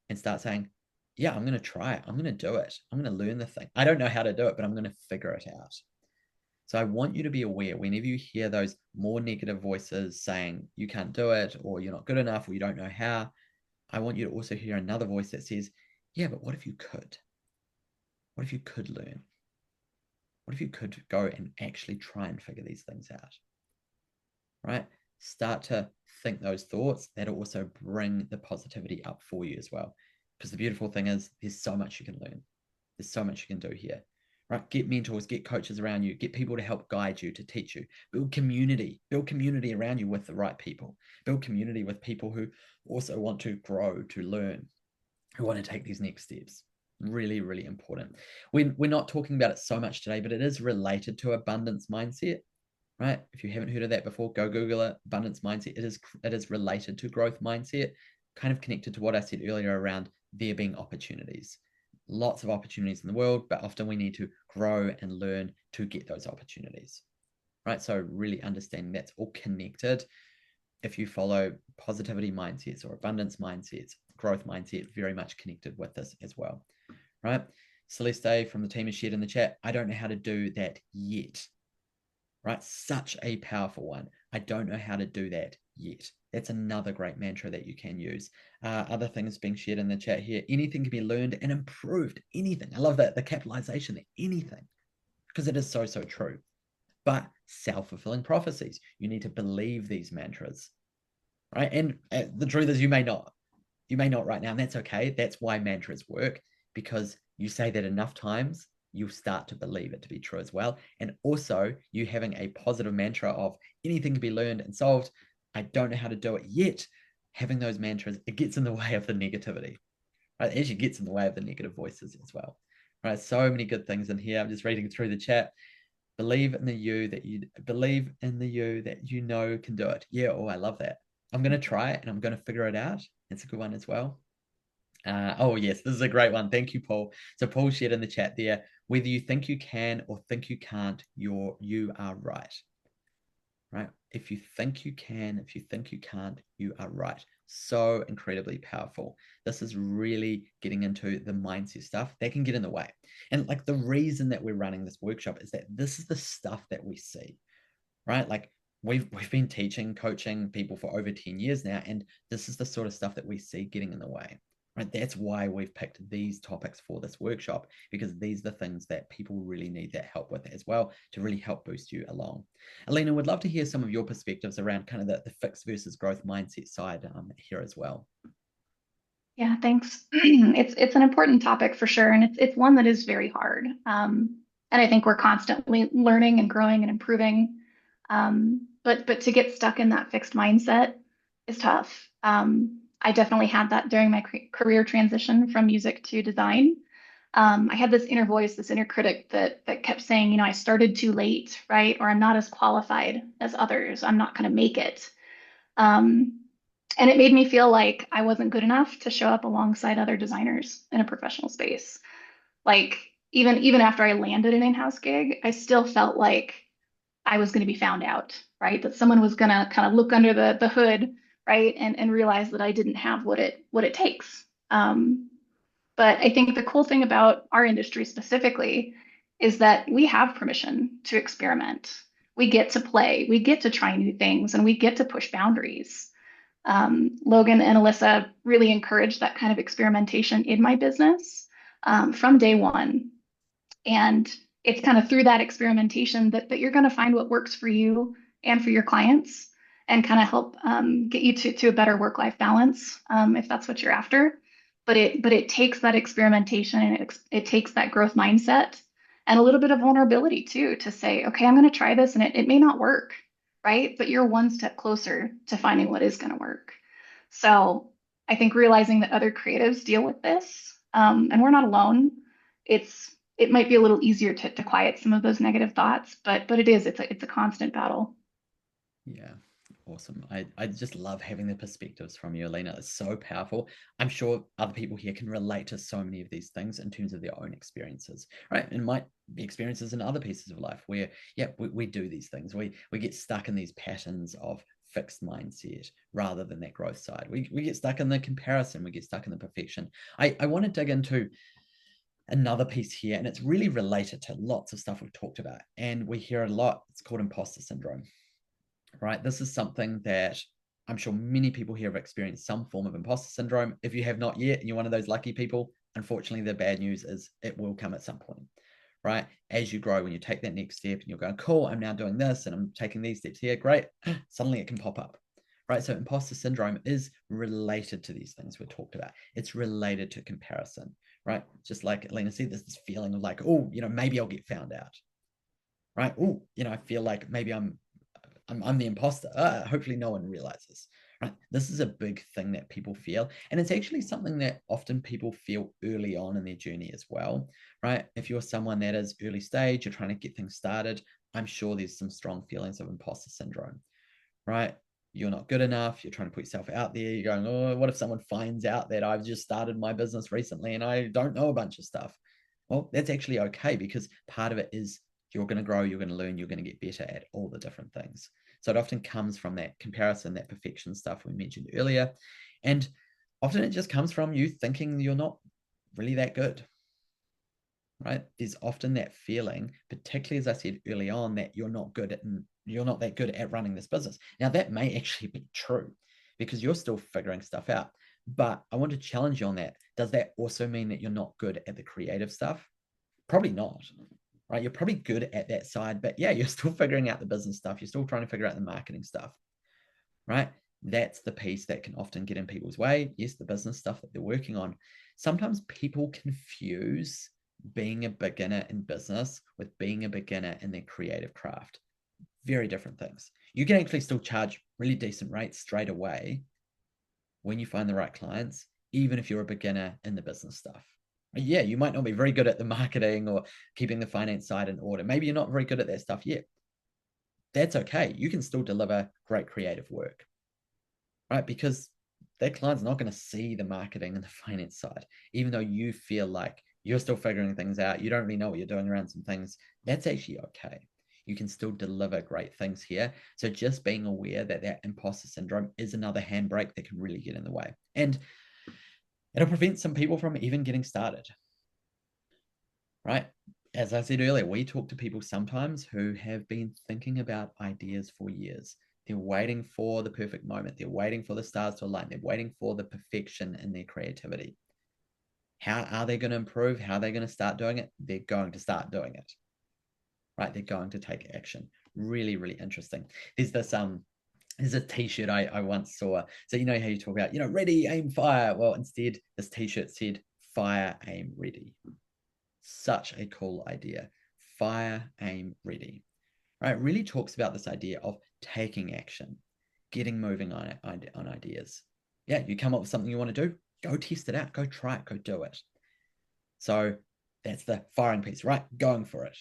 and start saying, yeah, I'm going to try it. I'm going to do it. I'm going to learn the thing. I don't know how to do it, but I'm going to figure it out. So I want you to be aware whenever you hear those more negative voices saying you can't do it, or you're not good enough, or you don't know how, I want you to also hear another voice that says, yeah, but what if you could? What if you could learn? What if you could go and actually try and figure these things out? Right? Start to think those thoughts. That'll also bring the positivity up for you as well. Because the beautiful thing is there's so much you can learn. There's so much you can do here. Right? Get mentors, get coaches around you, get people to help guide you, to teach you. Build community around you with the right people. Build community with people who also want to grow, to learn, who want to take these next steps. Really, really important. We're not talking about it so much today, but it is related to abundance mindset, right? If you haven't heard of that before, go Google it. Abundance mindset. It is related to growth mindset, kind of connected to what I said earlier around there being opportunities. Lots of opportunities in the world, but often we need to grow and learn to get those opportunities, right? So really understanding that's all connected. If you follow positivity mindsets or abundance mindsets, growth mindset, very much connected with this as well, right? Celeste from the team has shared in the chat, I don't know how to do that yet, right? Such a powerful one. I don't know how to do that yet. That's another great mantra that you can use. Other things being shared in the chat here. Anything can be learned and improved. Anything. I love that, the capitalization, anything, because it is so, so true. But self-fulfilling prophecies. You need to believe these mantras, right? And the truth is you may not. You may not right now, and that's okay. That's why mantras work, because you say that enough times, you'll start to believe it to be true as well. And also you having a positive mantra of anything can be learned and solved. I don't know how to do it yet. Having those mantras, it gets in the way of the negativity, right? It actually gets in the way of the negative voices as well, right? So many good things in here. I'm just reading through the chat. Believe in the you that you believe in the you that you know can do it. Yeah, oh, I love that. I'm going to try it and I'm going to figure it out. It's a good one as well. Oh, yes, this is a great one. Thank you, Paul. So Paul shared in the chat there, whether you think you can or think you can't, you are right. Right? If you think you can, if you think you can't, you are right. So incredibly powerful. This is really getting into the mindset stuff that can get in the way. And like the reason that we're running this workshop is that this is the stuff that we see, right? Like we've been teaching, coaching people for over 10 years now, and this is the sort of stuff that we see getting in the way. Right? That's why we've picked these topics for this workshop, because these are the things that people really need that help with as well to really help boost you along. Alina, would love to hear some of your perspectives around kind of the fixed versus growth mindset side here as well. Yeah, thanks. It's an important topic for sure, and it's one that is very hard. And I think we're constantly learning and growing and improving. But to get stuck in that fixed mindset is tough. I definitely had that during my career transition from music to design. I had this inner voice, this inner critic that kept saying, I started too late, right? Or I'm not as qualified as others. I'm not going to make it. Um, and it made me feel like I wasn't good enough to show up alongside other designers in a professional space. Like even after I landed an in-house gig, I still felt like I was going to be found out, right? That someone was going to kind of look under the hood, right, and realize that I didn't have what it takes. But I think the cool thing about our industry specifically is that we have permission to experiment. We get to play, we get to try new things, and we get to push boundaries. Logan and Alyssa really encouraged that kind of experimentation in my business from day one. And it's kind of through that experimentation that you're going to find what works for you and for your clients and kind of help get you to a better work-life balance if that's what you're after. But it takes that experimentation and it takes that growth mindset and a little bit of vulnerability too to say, okay, I'm going to try this and it may not work, right? But you're one step closer to finding what is going to work. So I think realizing that other creatives deal with this and we're not alone, it might be a little easier to quiet some of those negative thoughts, but it's a constant battle. Yeah, awesome. I just love having the perspectives from you, Alina. It's so powerful. I'm sure other people here can relate to so many of these things in terms of their own experiences, right? And might be experiences in other pieces of life where, yeah, we do these things. We get stuck in these patterns of fixed mindset rather than that growth side. We get stuck in the comparison. We get stuck in the perfection. I want to dig into another piece here, and it's really related to lots of stuff we've talked about, and we hear it a lot. It's called imposter syndrome, right? This is something that I'm sure many people here have experienced some form of imposter syndrome. If you have not yet, and you're one of those lucky people, unfortunately, the bad news is it will come at some point, right? As you grow, when you take that next step and you're going, cool, I'm now doing this and I'm taking these steps here, great, suddenly it can pop up, right? So imposter syndrome is related to these things we talked about. It's related to comparison, right? Just like Alina said, there's this feeling of like, oh, maybe I'll get found out, right? Oh, I feel like maybe I'm the imposter. Hopefully no one realizes, right? This is a big thing that people feel. And it's actually something that often people feel early on in their journey as well, right? If you're someone that is early stage, you're trying to get things started, I'm sure there's some strong feelings of imposter syndrome, right? You're not good enough. You're trying to put yourself out there. You're going, oh, what if someone finds out that I've just started my business recently and I don't know a bunch of stuff? Well, that's actually okay, because part of it is you're going to grow, you're going to learn, you're going to get better at all the different things. So it often comes from that comparison, that perfection stuff we mentioned earlier. And often it just comes from you thinking you're not really that good, right? There's often that feeling, particularly as I said early on, that you're not that good at running this business. Now that may actually be true because you're still figuring stuff out. But I want to challenge you on that. Does that also mean that you're not good at the creative stuff? Probably not, right? You're probably good at that side, but yeah, you're still figuring out the business stuff. You're still trying to figure out the marketing stuff, right? That's the piece that can often get in people's way. Yes, the business stuff that they're working on. Sometimes people confuse being a beginner in business with being a beginner in their creative craft. Very different things. You can actually still charge really decent rates straight away when you find the right clients, even if you're a beginner in the business stuff, Yeah, you might not be very good at the marketing or keeping the finance side in order. Maybe you're not very good at that stuff yet. That's okay. You can still deliver great creative work, right? Because that client's not going to see the marketing and the finance side, even though you feel like you're still figuring things out. You don't really know what you're doing around some things. That's actually okay. You can still deliver great things here. So just being aware that that imposter syndrome is another handbrake that can really get in the way. And it'll prevent some people from even getting started, right? As I said earlier, we talk to people sometimes who have been thinking about ideas for years. They're waiting for the perfect moment. They're waiting for the stars to align. They're waiting for the perfection in their creativity. How are they going to improve? How are they going to start doing it? They're going to start doing it, right? They're going to take action. Really, really interesting. There's a t-shirt I once saw. So you know how you talk about, ready, aim, fire. Well, instead, this t-shirt said fire, aim, ready. Such a cool idea. Fire, aim, ready. Right? It really talks about this idea of taking action, getting moving on ideas. Yeah, you come up with something you want to do, go test it out, go try it, go do it. So that's the firing piece, right? Going for it.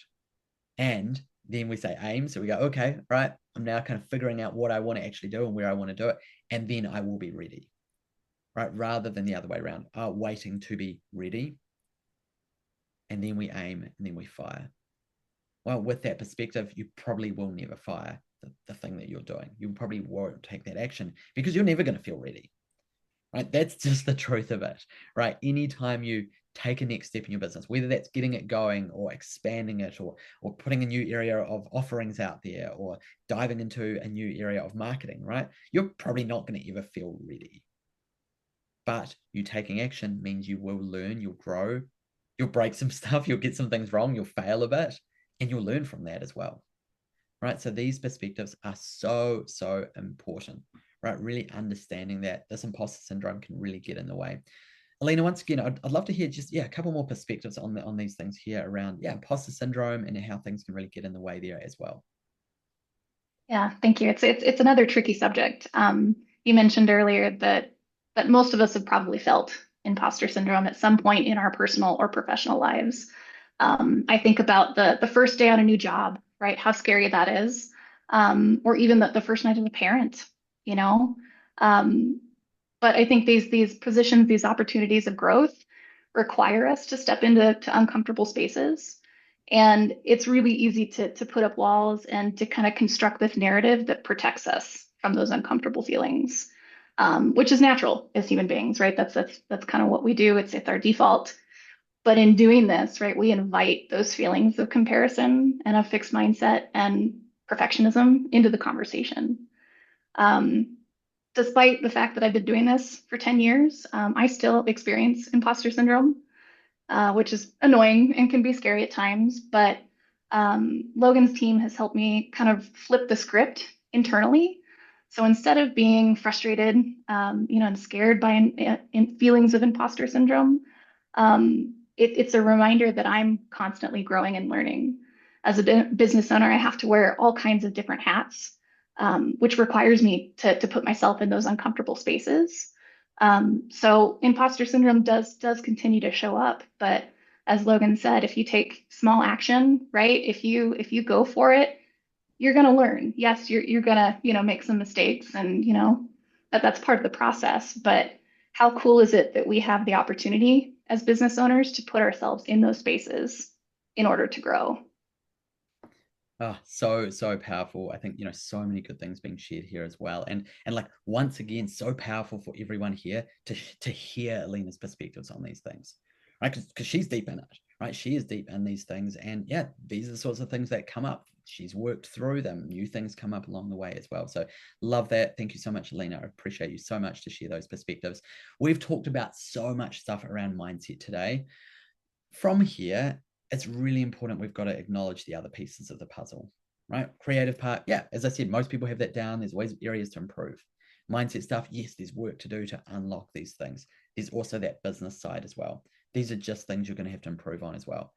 And then we say aim. So we go, okay, right, I'm now kind of figuring out what I want to actually do and where I want to do it. And then I will be ready, right? Rather than the other way around, waiting to be ready. And then we aim and then we fire. Well, with that perspective, you probably will never fire the thing that you're doing. You probably won't take that action because you're never going to feel ready, right? That's just the truth of it, right? Anytime you take a next step in your business, whether that's getting it going or expanding it or putting a new area of offerings out there or diving into a new area of marketing, right? You're probably not going to ever feel ready. But you taking action means you will learn, you'll grow, you'll break some stuff, you'll get some things wrong, you'll fail a bit, and you'll learn from that as well, right? So these perspectives are so, so important, right? Really understanding that this imposter syndrome can really get in the way. Alina, once again, I'd love to hear just, a couple more perspectives on these things here around, imposter syndrome and how things can really get in the way there as well. Yeah, thank you. It's another tricky subject. You mentioned earlier that most of us have probably felt imposter syndrome at some point in our personal or professional lives. I think about the first day on a new job, right? How scary that is. Or even the first night as a parent, you know. Um, but I think these positions, these opportunities of growth require us to step into uncomfortable spaces. And it's really easy to put up walls and to kind of construct this narrative that protects us from those uncomfortable feelings, which is natural as human beings, right? That's kind of what we do. It's our default. But in doing this, right, we invite those feelings of comparison and a fixed mindset and perfectionism into the conversation. Um, Despite the fact that I've been doing this for 10 years, I still experience imposter syndrome, which is annoying and can be scary at times. But Logan's team has helped me kind of flip the script internally. So instead of being frustrated, and scared by feelings of imposter syndrome, it's a reminder that I'm constantly growing and learning. As a business owner, I have to wear all kinds of different hats, which requires me to put myself in those uncomfortable spaces. So imposter syndrome does continue to show up, but as Logan said, if you take small action, right? If you go for it, you're gonna learn. Yes, you're gonna, make some mistakes and that's part of the process. But how cool is it that we have the opportunity as business owners to put ourselves in those spaces in order to grow? So powerful. I think, so many good things being shared here as well. And like, once again, so powerful for everyone here to hear Alina's perspectives on these things, right? Because she's deep in it, right? She is deep in these things. And these are the sorts of things that come up. She's worked through them. New things come up along the way as well. So love that. Thank you so much, Alina. I appreciate you so much to share those perspectives. We've talked about so much stuff around mindset today. From here, it's really important we've got to acknowledge the other pieces of the puzzle, right? Creative part, as I said, most people have that down. There's always areas to improve. Mindset stuff, yes, there's work to do to unlock these things. There's also that business side as well. These are just things you're going to have to improve on as well.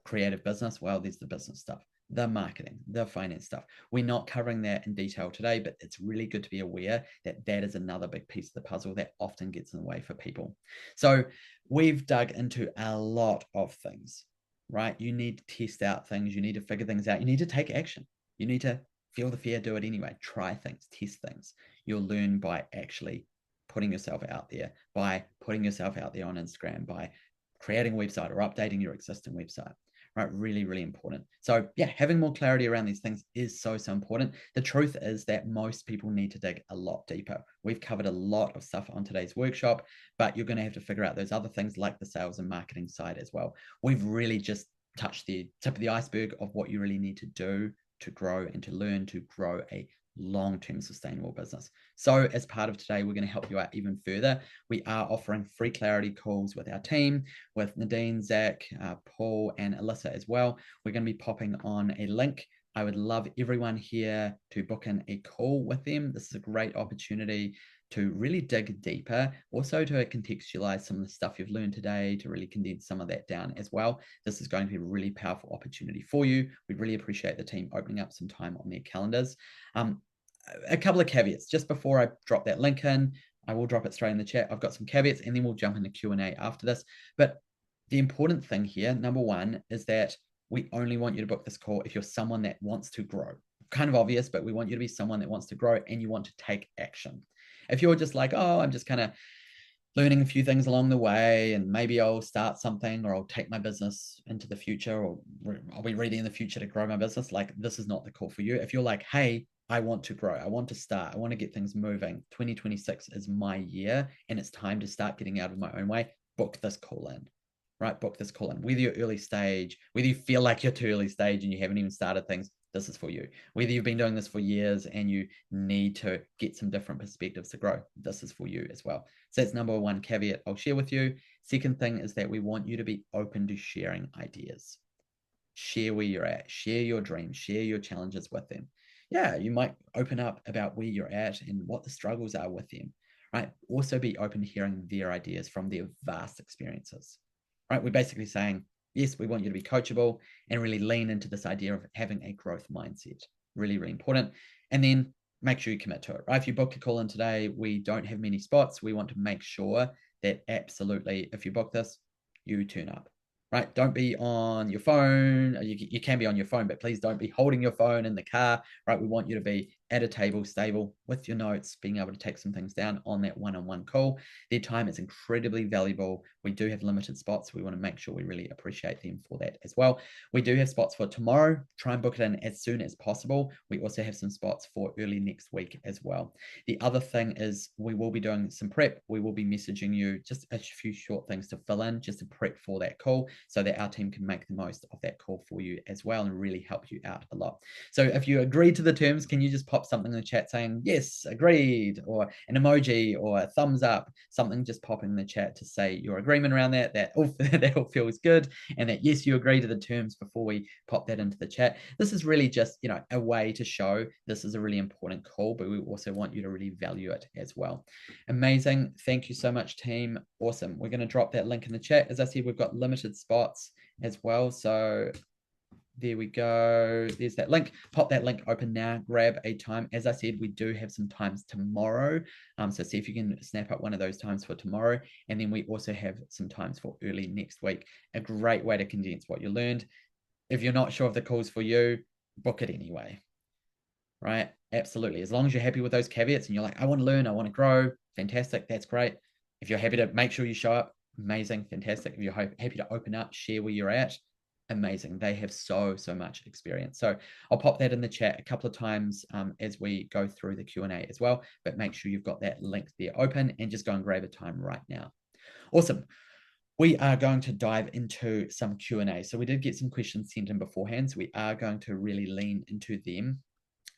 Creative business, well, there's the business stuff, the marketing, the finance stuff. We're not covering that in detail today, but it's really good to be aware that that is another big piece of the puzzle that often gets in the way for people. So we've dug into a lot of things, right? You need to test out things. You need to figure things out. You need to take action. You need to feel the fear, do it anyway. Try things, test things. You'll learn by actually putting yourself out there, by putting yourself out there on Instagram, by creating a website or updating your existing website. Right, really, really important. So yeah, having more clarity around these things is so important. The truth is that most people need to dig a lot deeper. We've covered a lot of stuff on today's workshop, but you're going to have to figure out those other things like the sales and marketing side as well. We've really just touched the tip of the iceberg of what you really need to do to grow and to learn to grow a long-term sustainable business. So as part of today, we're going to help you out even further. We are offering free clarity calls with our team, with Nadine, Zach, Paul, and Alyssa as well. We're going to be popping on a link. I would love everyone here to book in a call with them. This is a great opportunity to really dig deeper, also to contextualize some of the stuff you've learned today, to really condense some of that down as well. This is going to be a really powerful opportunity for you. We really appreciate the team opening up some time on their calendars. A couple of caveats just before I drop that link in. I will drop it straight in the chat. I've got some caveats and then we'll jump into Q&A after this. But the important thing here, number one, is that we only want you to book this call if you're someone that wants to grow. Kind of obvious, but we want you to be someone that wants to grow and you want to take action. If you're just like, oh, I'm just kind of learning a few things along the way and maybe I'll start something or I'll take my business into the future or I'll be ready in the future to grow my business, like this is not the call for you. If you're like, hey, I want to grow, I want to start, I want to get things moving, 2026 is my year and it's time to start getting out of my own way, book this call in. Right, book this call in. Whether you're early stage, whether you feel like you're too early stage and you haven't even started things, this is for you. Whether you've been doing this for years and you need to get some different perspectives to grow, this is for you as well. So that's number one caveat I'll share with you. Second thing is that we want you to be open to sharing ideas. Share where you're at, share your dreams, share your challenges with them. Yeah, you might open up about where you're at and what the struggles are with them, right? Also be open to hearing their ideas from their vast experiences. Right, we're basically saying, yes, we want you to be coachable and really lean into this idea of having a growth mindset. Really, really important. And then make sure you commit to it, right? If you book a call in today, we don't have many spots. We want to make sure that absolutely, if you book this, you turn up, right? Don't be on your phone. You can be on your phone, but please don't be holding your phone in the car, right? We want you to be at a table, stable, with your notes, being able to take some things down on that one-on-one call. Their time is incredibly valuable. We do have limited spots. We want to make sure we really appreciate them for that as well. We do have spots for tomorrow. Try and book it in as soon as possible. We also have some spots for early next week as well. The other thing is we will be doing some prep. We will be messaging you just a few short things to fill in, just to prep for that call so that our team can make the most of that call for you as well and really help you out a lot. So if you agree to the terms, can you just pop something in the chat saying, yes, agreed, or an emoji or a thumbs up, something, just pop in the chat to say your agreement around that all feels good and that, yes, you agree to the terms before we pop that into the chat. This is really just, a way to show this is a really important call, but we also want you to really value it as well. Amazing. Thank you so much, team. Awesome. We're going to drop that link in the chat. As I said, we've got limited spots as well. So there we go. There's that link. Pop that link open now. Grab a time. As I said, we do have some times tomorrow. So see if you can snap up one of those times for tomorrow. And then we also have some times for early next week. A great way to condense what you learned. If you're not sure if the call's for you, book it anyway. Right? Absolutely. As long as you're happy with those caveats and you're like, I want to learn, I want to grow, fantastic. That's great. If you're happy to make sure you show up, amazing, fantastic. If you're happy to open up, share where you're at, amazing. They have so much experience. So I'll pop that in the chat a couple of times as we go through the Q&A as well, but make sure you've got that link there open and just go and grab a time right now. Awesome. We are going to dive into some Q&A. So we did get some questions sent in beforehand, so we are going to really lean into them.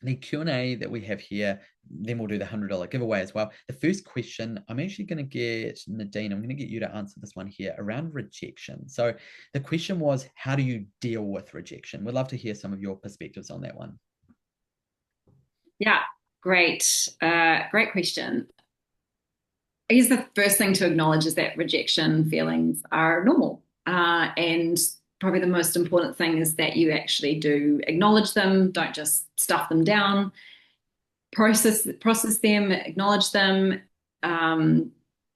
The Q&A that we have here, then we'll do the $100 giveaway as well. The first question, I'm actually going to get Nadine, I'm going to get you to answer this one here around rejection. So the question was, how do you deal with rejection? We'd love to hear some of your perspectives on that one. Yeah, great. Great question. I guess the first thing to acknowledge is that rejection feelings are normal. And probably the most important thing is that you actually do acknowledge them, don't just stuff them down, process them, acknowledge them.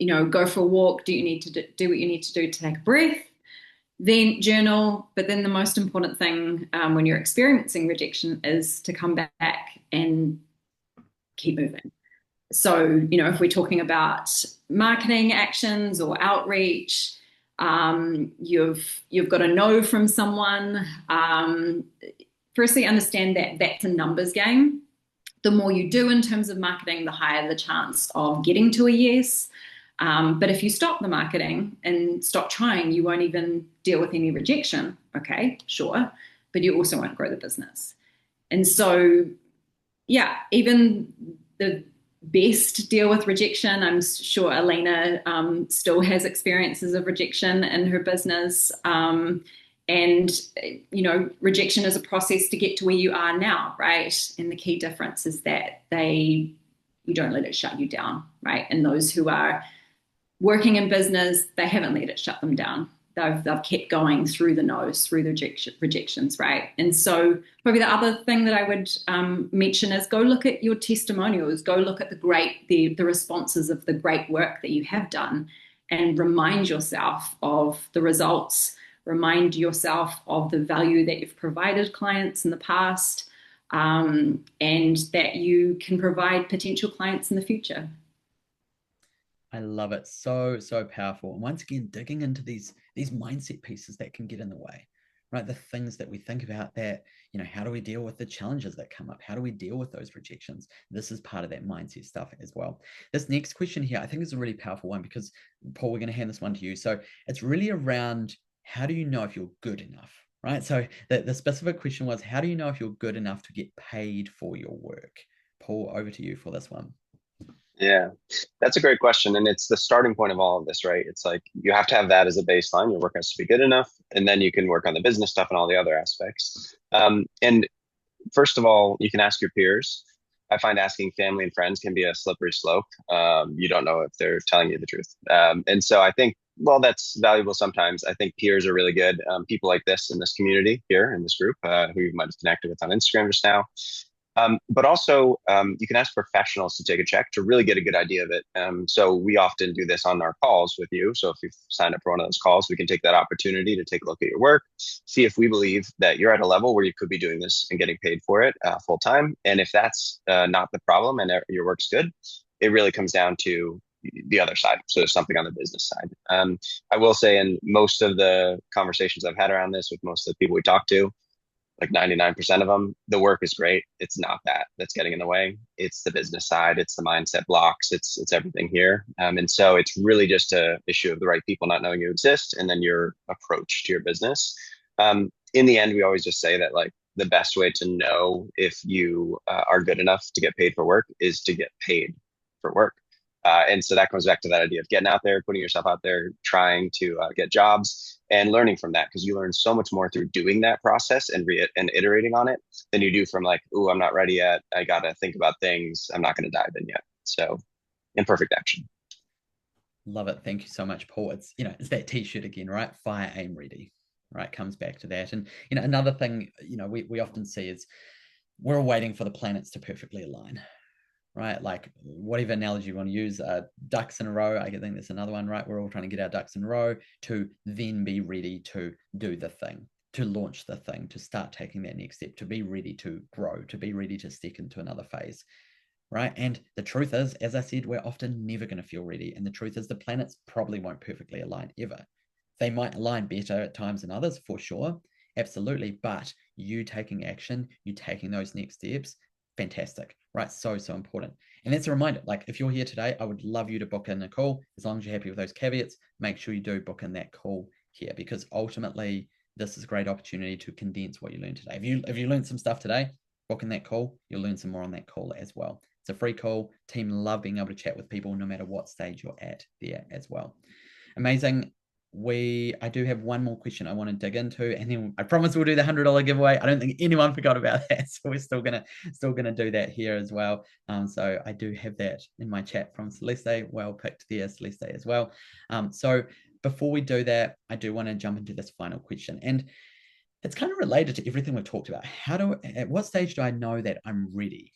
go for a walk? Do you need to do what you need to do to take a breath? Then journal. But then the most important thing when you're experiencing rejection is to come back and keep moving. So, if we're talking about marketing actions or outreach, you've got a no from someone. Firstly, understand that that's a numbers game. The more you do in terms of marketing, the higher the chance of getting to a yes. But if you stop the marketing and stop trying, you won't even deal with any rejection. Okay, sure. But you also won't grow the business. And so, yeah, even the best deal with rejection. I'm sure Alina still has experiences of rejection in her business. And, rejection is a process to get to where you are now, right? And the key difference is that you don't let it shut you down, right? And those who are working in business, they haven't let it shut them down. They've kept going through the no's, through the rejections, right? And so probably the other thing that I would mention is go look at your testimonials, go look at the responses of the great work that you have done, and remind yourself of the results, remind yourself of the value that you've provided clients in the past, and that you can provide potential clients in the future. I love it. So, so powerful. And once again, digging into these mindset pieces that can get in the way, right? The things that we think about that, how do we deal with the challenges that come up? How do we deal with those rejections? This is part of that mindset stuff as well. This next question here, I think is a really powerful one because, Paul, we're going to hand this one to you. So it's really around, how do you know if you're good enough, right? So the specific question was, how do you know if you're good enough to get paid for your work? Paul, over to you for this one. Yeah, that's a great question. And it's the starting point of all of this, right? It's like you have to have that as a baseline. Your work has to be good enough, and then you can work on the business stuff and all the other aspects. And first of all, you can ask your peers. I find asking family and friends can be a slippery slope. You don't know if they're telling you the truth. And so I think, well, that's valuable sometimes. I think peers are really good. People like this in this community here in this group, who you might have connected with on Instagram just now. But also, you can ask professionals to take a check to really get a good idea of it. So we often do this on our calls with you. So if you've signed up for one of those calls, we can take that opportunity to take a look at your work, see if we believe that you're at a level where you could be doing this and getting paid for it full time. And if that's not the problem and your work's good, it really comes down to the other side. So there's something on the business side. I will say in most of the conversations I've had around this with most of the people we talk to, like 99% of them, the work is great. It's not that that's getting in the way. It's the business side. It's the mindset blocks. It's everything here. And so it's really just a issue of the right people not knowing you exist, and then your approach to your business. In the end, we always just say that like the best way to know if you are good enough to get paid for work is to get paid for work. And so that comes back to that idea of getting out there, putting yourself out there, trying to get jobs and learning from that, because you learn so much more through doing that process and iterating on it than you do from like, oh, I'm not ready yet. I got to think about things. I'm not going to dive in yet. So imperfect action. Love it. Thank you so much, Paul. It's, it's that t-shirt again, right? Fire, aim, ready, right? Comes back to that. And, another thing, we often see is we're waiting for the planets to perfectly align, right? Like whatever analogy you want to use, ducks in a row. I think that's another one, right? We're all trying to get our ducks in a row to then be ready to do the thing, to launch the thing, to start taking that next step, to be ready to grow, to be ready to step into another phase, right? And the truth is, as I said, we're often never going to feel ready. And the truth is the planets probably won't perfectly align ever. They might align better at times than others, for sure. Absolutely. But you taking action, you taking those next steps, fantastic, right? So, so important. And that's a reminder, like if you're here today, I would love you to book in a call. As long as you're happy with those caveats, make sure you do book in that call here, because ultimately this is a great opportunity to condense what you learned today. If you learned some stuff today, book in that call, you'll learn some more on that call as well. It's a free call. Team love being able to chat with people no matter what stage you're at there as well. Amazing. I do have one more question I want to dig into, and then I promise we'll do the $100 giveaway. I don't think anyone forgot about that, so we're still gonna do that here as well. So I do have that in my chat from Celeste. Well picked there, Celeste, as well. So before we do that, I do want to jump into this final question, and it's kind of related to everything we've talked about. At what stage do I know that I'm ready?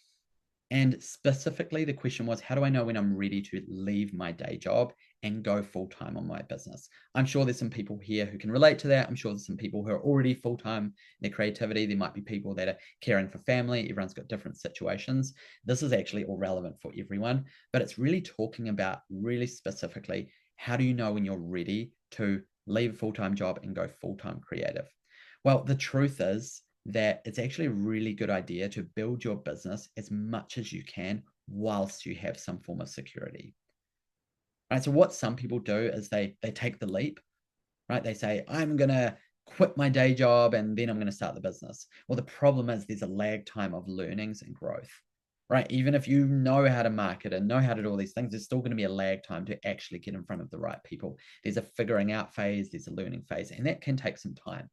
And specifically, the question was, how do I know when I'm ready to leave my day job and go full-time on my business. I'm sure there's some people here who can relate to that. I'm sure there's some people who are already full-time in their creativity. There might be people that are caring for family. Everyone's got different situations. This is actually all relevant for everyone, but it's really talking about really specifically, how do you know when you're ready to leave a full-time job and go full-time creative? Well, the truth is that it's actually a really good idea to build your business as much as you can whilst you have some form of security. Right? So what some people do is they take the leap, right? They say, I'm going to quit my day job and then I'm going to start the business. Well, the problem is there's a lag time of learnings and growth, right? Even if you know how to market and know how to do all these things, there's still going to be a lag time to actually get in front of the right people. There's a figuring out phase, there's a learning phase, and that can take some time,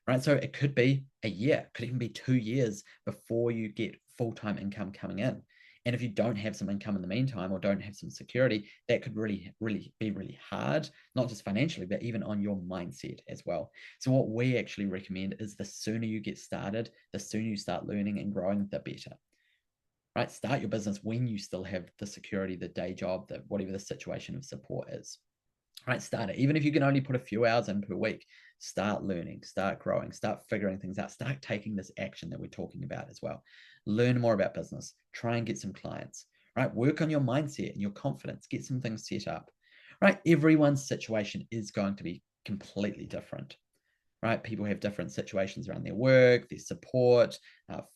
right? So it could be a year, it could even be 2 years before you get full-time income coming in. And if you don't have some income in the meantime, or don't have some security, that could really be really hard, not just financially, but even on your mindset as well. So what we actually recommend is the sooner you get started, the sooner you start learning and growing, the better. Right? Start your business when you still have the security, the day job, the whatever the situation of support is. Right? Start it. Even if you can only put a few hours in per week, start learning, start growing, start figuring things out, start taking this action that we're talking about as well. Learn more about business, try and get some clients, right? Work on your mindset and your confidence, get some things set up, right? Everyone's situation is going to be completely different, right? People have different situations around their work, their support,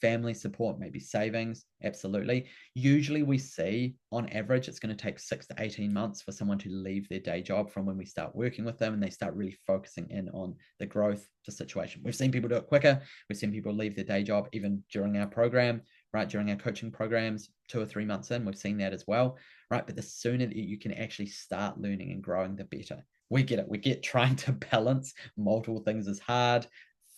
family support, maybe savings. Absolutely. Usually we see on average, it's going to take 6 to 18 months for someone to leave their day job from when we start working with them and they start really focusing in on the growth, the situation. We've seen people do it quicker. We've seen people leave their day job even during our program, right? During our coaching programs, 2 or 3 months in, we've seen that as well, right? But the sooner that you can actually start learning and growing, the better. We get it. We get trying to balance multiple things is hard.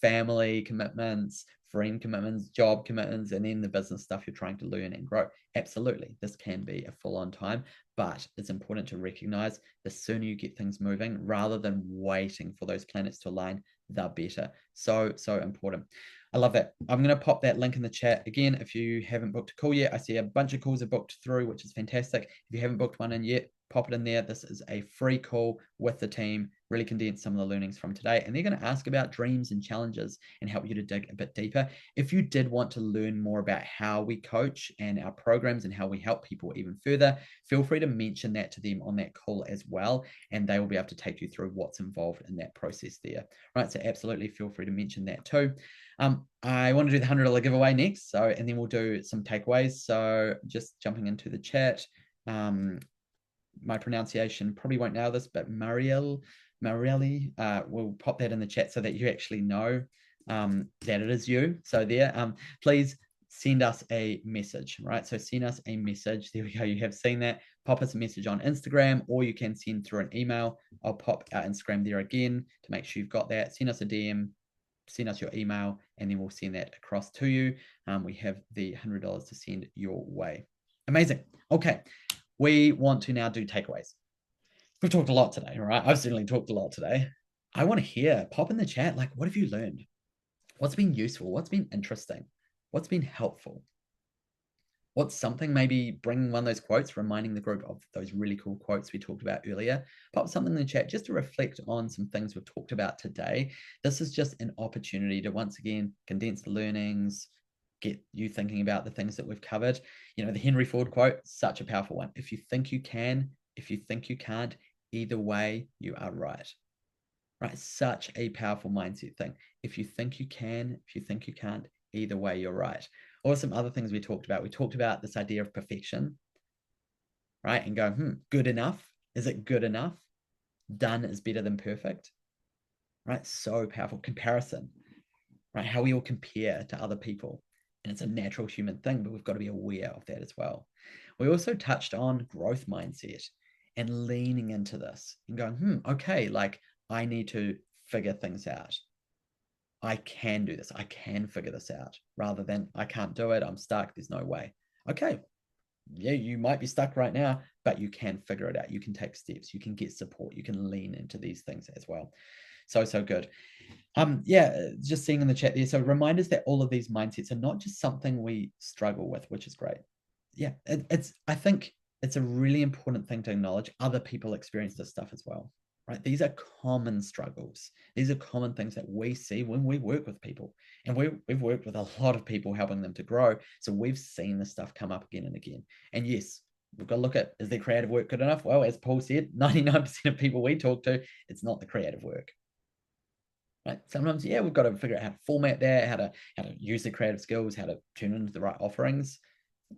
Family commitments, friend commitments, job commitments, and then the business stuff you're trying to learn and grow. Absolutely. This can be a full-on time, but it's important to recognize the sooner you get things moving rather than waiting for those planets to align, the better. So important. I love that. I'm going to pop that link in the chat. Again, if you haven't booked a call yet, I see a bunch of calls are booked through, which is fantastic. If you haven't booked one in yet, pop it in there. This is a free call with the team, really condense some of the learnings from today. And they're going to ask about dreams and challenges and help you to dig a bit deeper. If you did want to learn more about how we coach and our programs and how we help people even further, feel free to mention that to them on that call as well. And they will be able to take you through what's involved in that process there. Right. So absolutely feel free to mention that too. I want to do the $100 giveaway next. So, and then we'll do some takeaways. So just jumping into the chat. My pronunciation probably won't nail this, but Marielli, we'll pop that in the chat so that you actually know that it is you. So there, please send us a message, right? So send us a message. There we go. You have seen that. Pop us a message on Instagram, or you can send through an email. I'll pop our Instagram there again to make sure you've got that. Send us a DM, send us your email, and then we'll send that across to you. We have the $100 to send your way. Amazing. Okay. We want to now do takeaways. We've talked a lot today, right? I've certainly talked a lot today. I want to hear, pop in the chat, like, what have you learned? What's been useful? What's been interesting? What's been helpful? What's something, maybe bring one of those quotes, reminding the group of those really cool quotes we talked about earlier. Pop something in the chat just to reflect on some things we've talked about today. This is just an opportunity to once again condense the learnings, get you thinking about the things that we've covered. You know, the Henry Ford quote, such a powerful one. If you think you can, if you think you can't, either way, you are right. Right? Such a powerful mindset thing. If you think you can, if you think you can't, either way, you're right. Or some other things we talked about. We talked about this idea of perfection, right? And go, good enough. Is it good enough? Done is better than perfect, right? So powerful. Comparison, right? How we all compare to other people. And it's a natural human thing, but we've got to be aware of that as well. We also touched on growth mindset and leaning into this and going, okay, like I need to figure things out. I can do this. I can figure this out, rather than I can't do it. I'm stuck. There's no way. Okay. Yeah, you might be stuck right now, but you can figure it out. You can take steps. You can get support. You can lean into these things as well. So good. Yeah, just seeing in the chat there. So reminders that all of these mindsets are not just something we struggle with, which is great. Yeah, it's, I think it's a really important thing to acknowledge other people experience this stuff as well, right? These are common struggles. These are common things that we see when we work with people. And we've worked with a lot of people helping them to grow. So we've seen this stuff come up again and again. And yes, we've got to look at, is their creative work good enough? Well, as Paul said, 99% of people we talk to, it's not the creative work. Right? Sometimes, yeah, we've got to figure out how to format that, how to use the creative skills, how to turn it into the right offerings,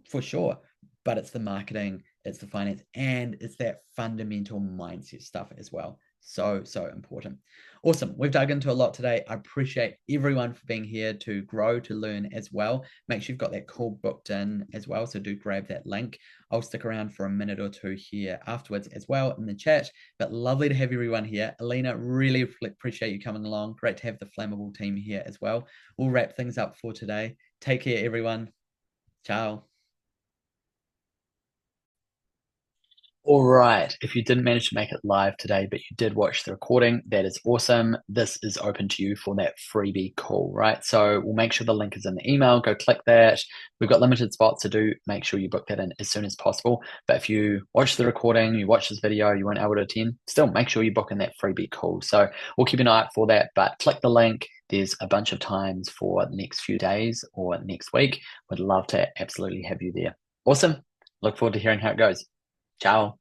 for sure. But it's the marketing, it's the finance, and it's that fundamental mindset stuff as well. So important. Awesome. We've dug into a lot today. I appreciate everyone for being here to grow, to learn as well. Make sure you've got that call booked in as well. So do grab that link. I'll stick around for a minute or two here afterwards as well in the chat. But lovely to have everyone here. Alina, really appreciate you coming along. Great to have the Flammable team here as well. We'll wrap things up for today. Take care, everyone. Ciao. All right. If you didn't manage to make it live today, but you did watch the recording, that is awesome. This is open to you for that freebie call, right? So we'll make sure the link is in the email. Go click that. We've got limited spots, so do make sure you book that in as soon as possible. But if you watch the recording, you watch this video, you weren't able to attend, still make sure you book in that freebie call. So we'll keep an eye out for that, but click the link. There's a bunch of times for the next few days or next week. Would love to absolutely have you there. Awesome. Look forward to hearing how it goes. Ciao.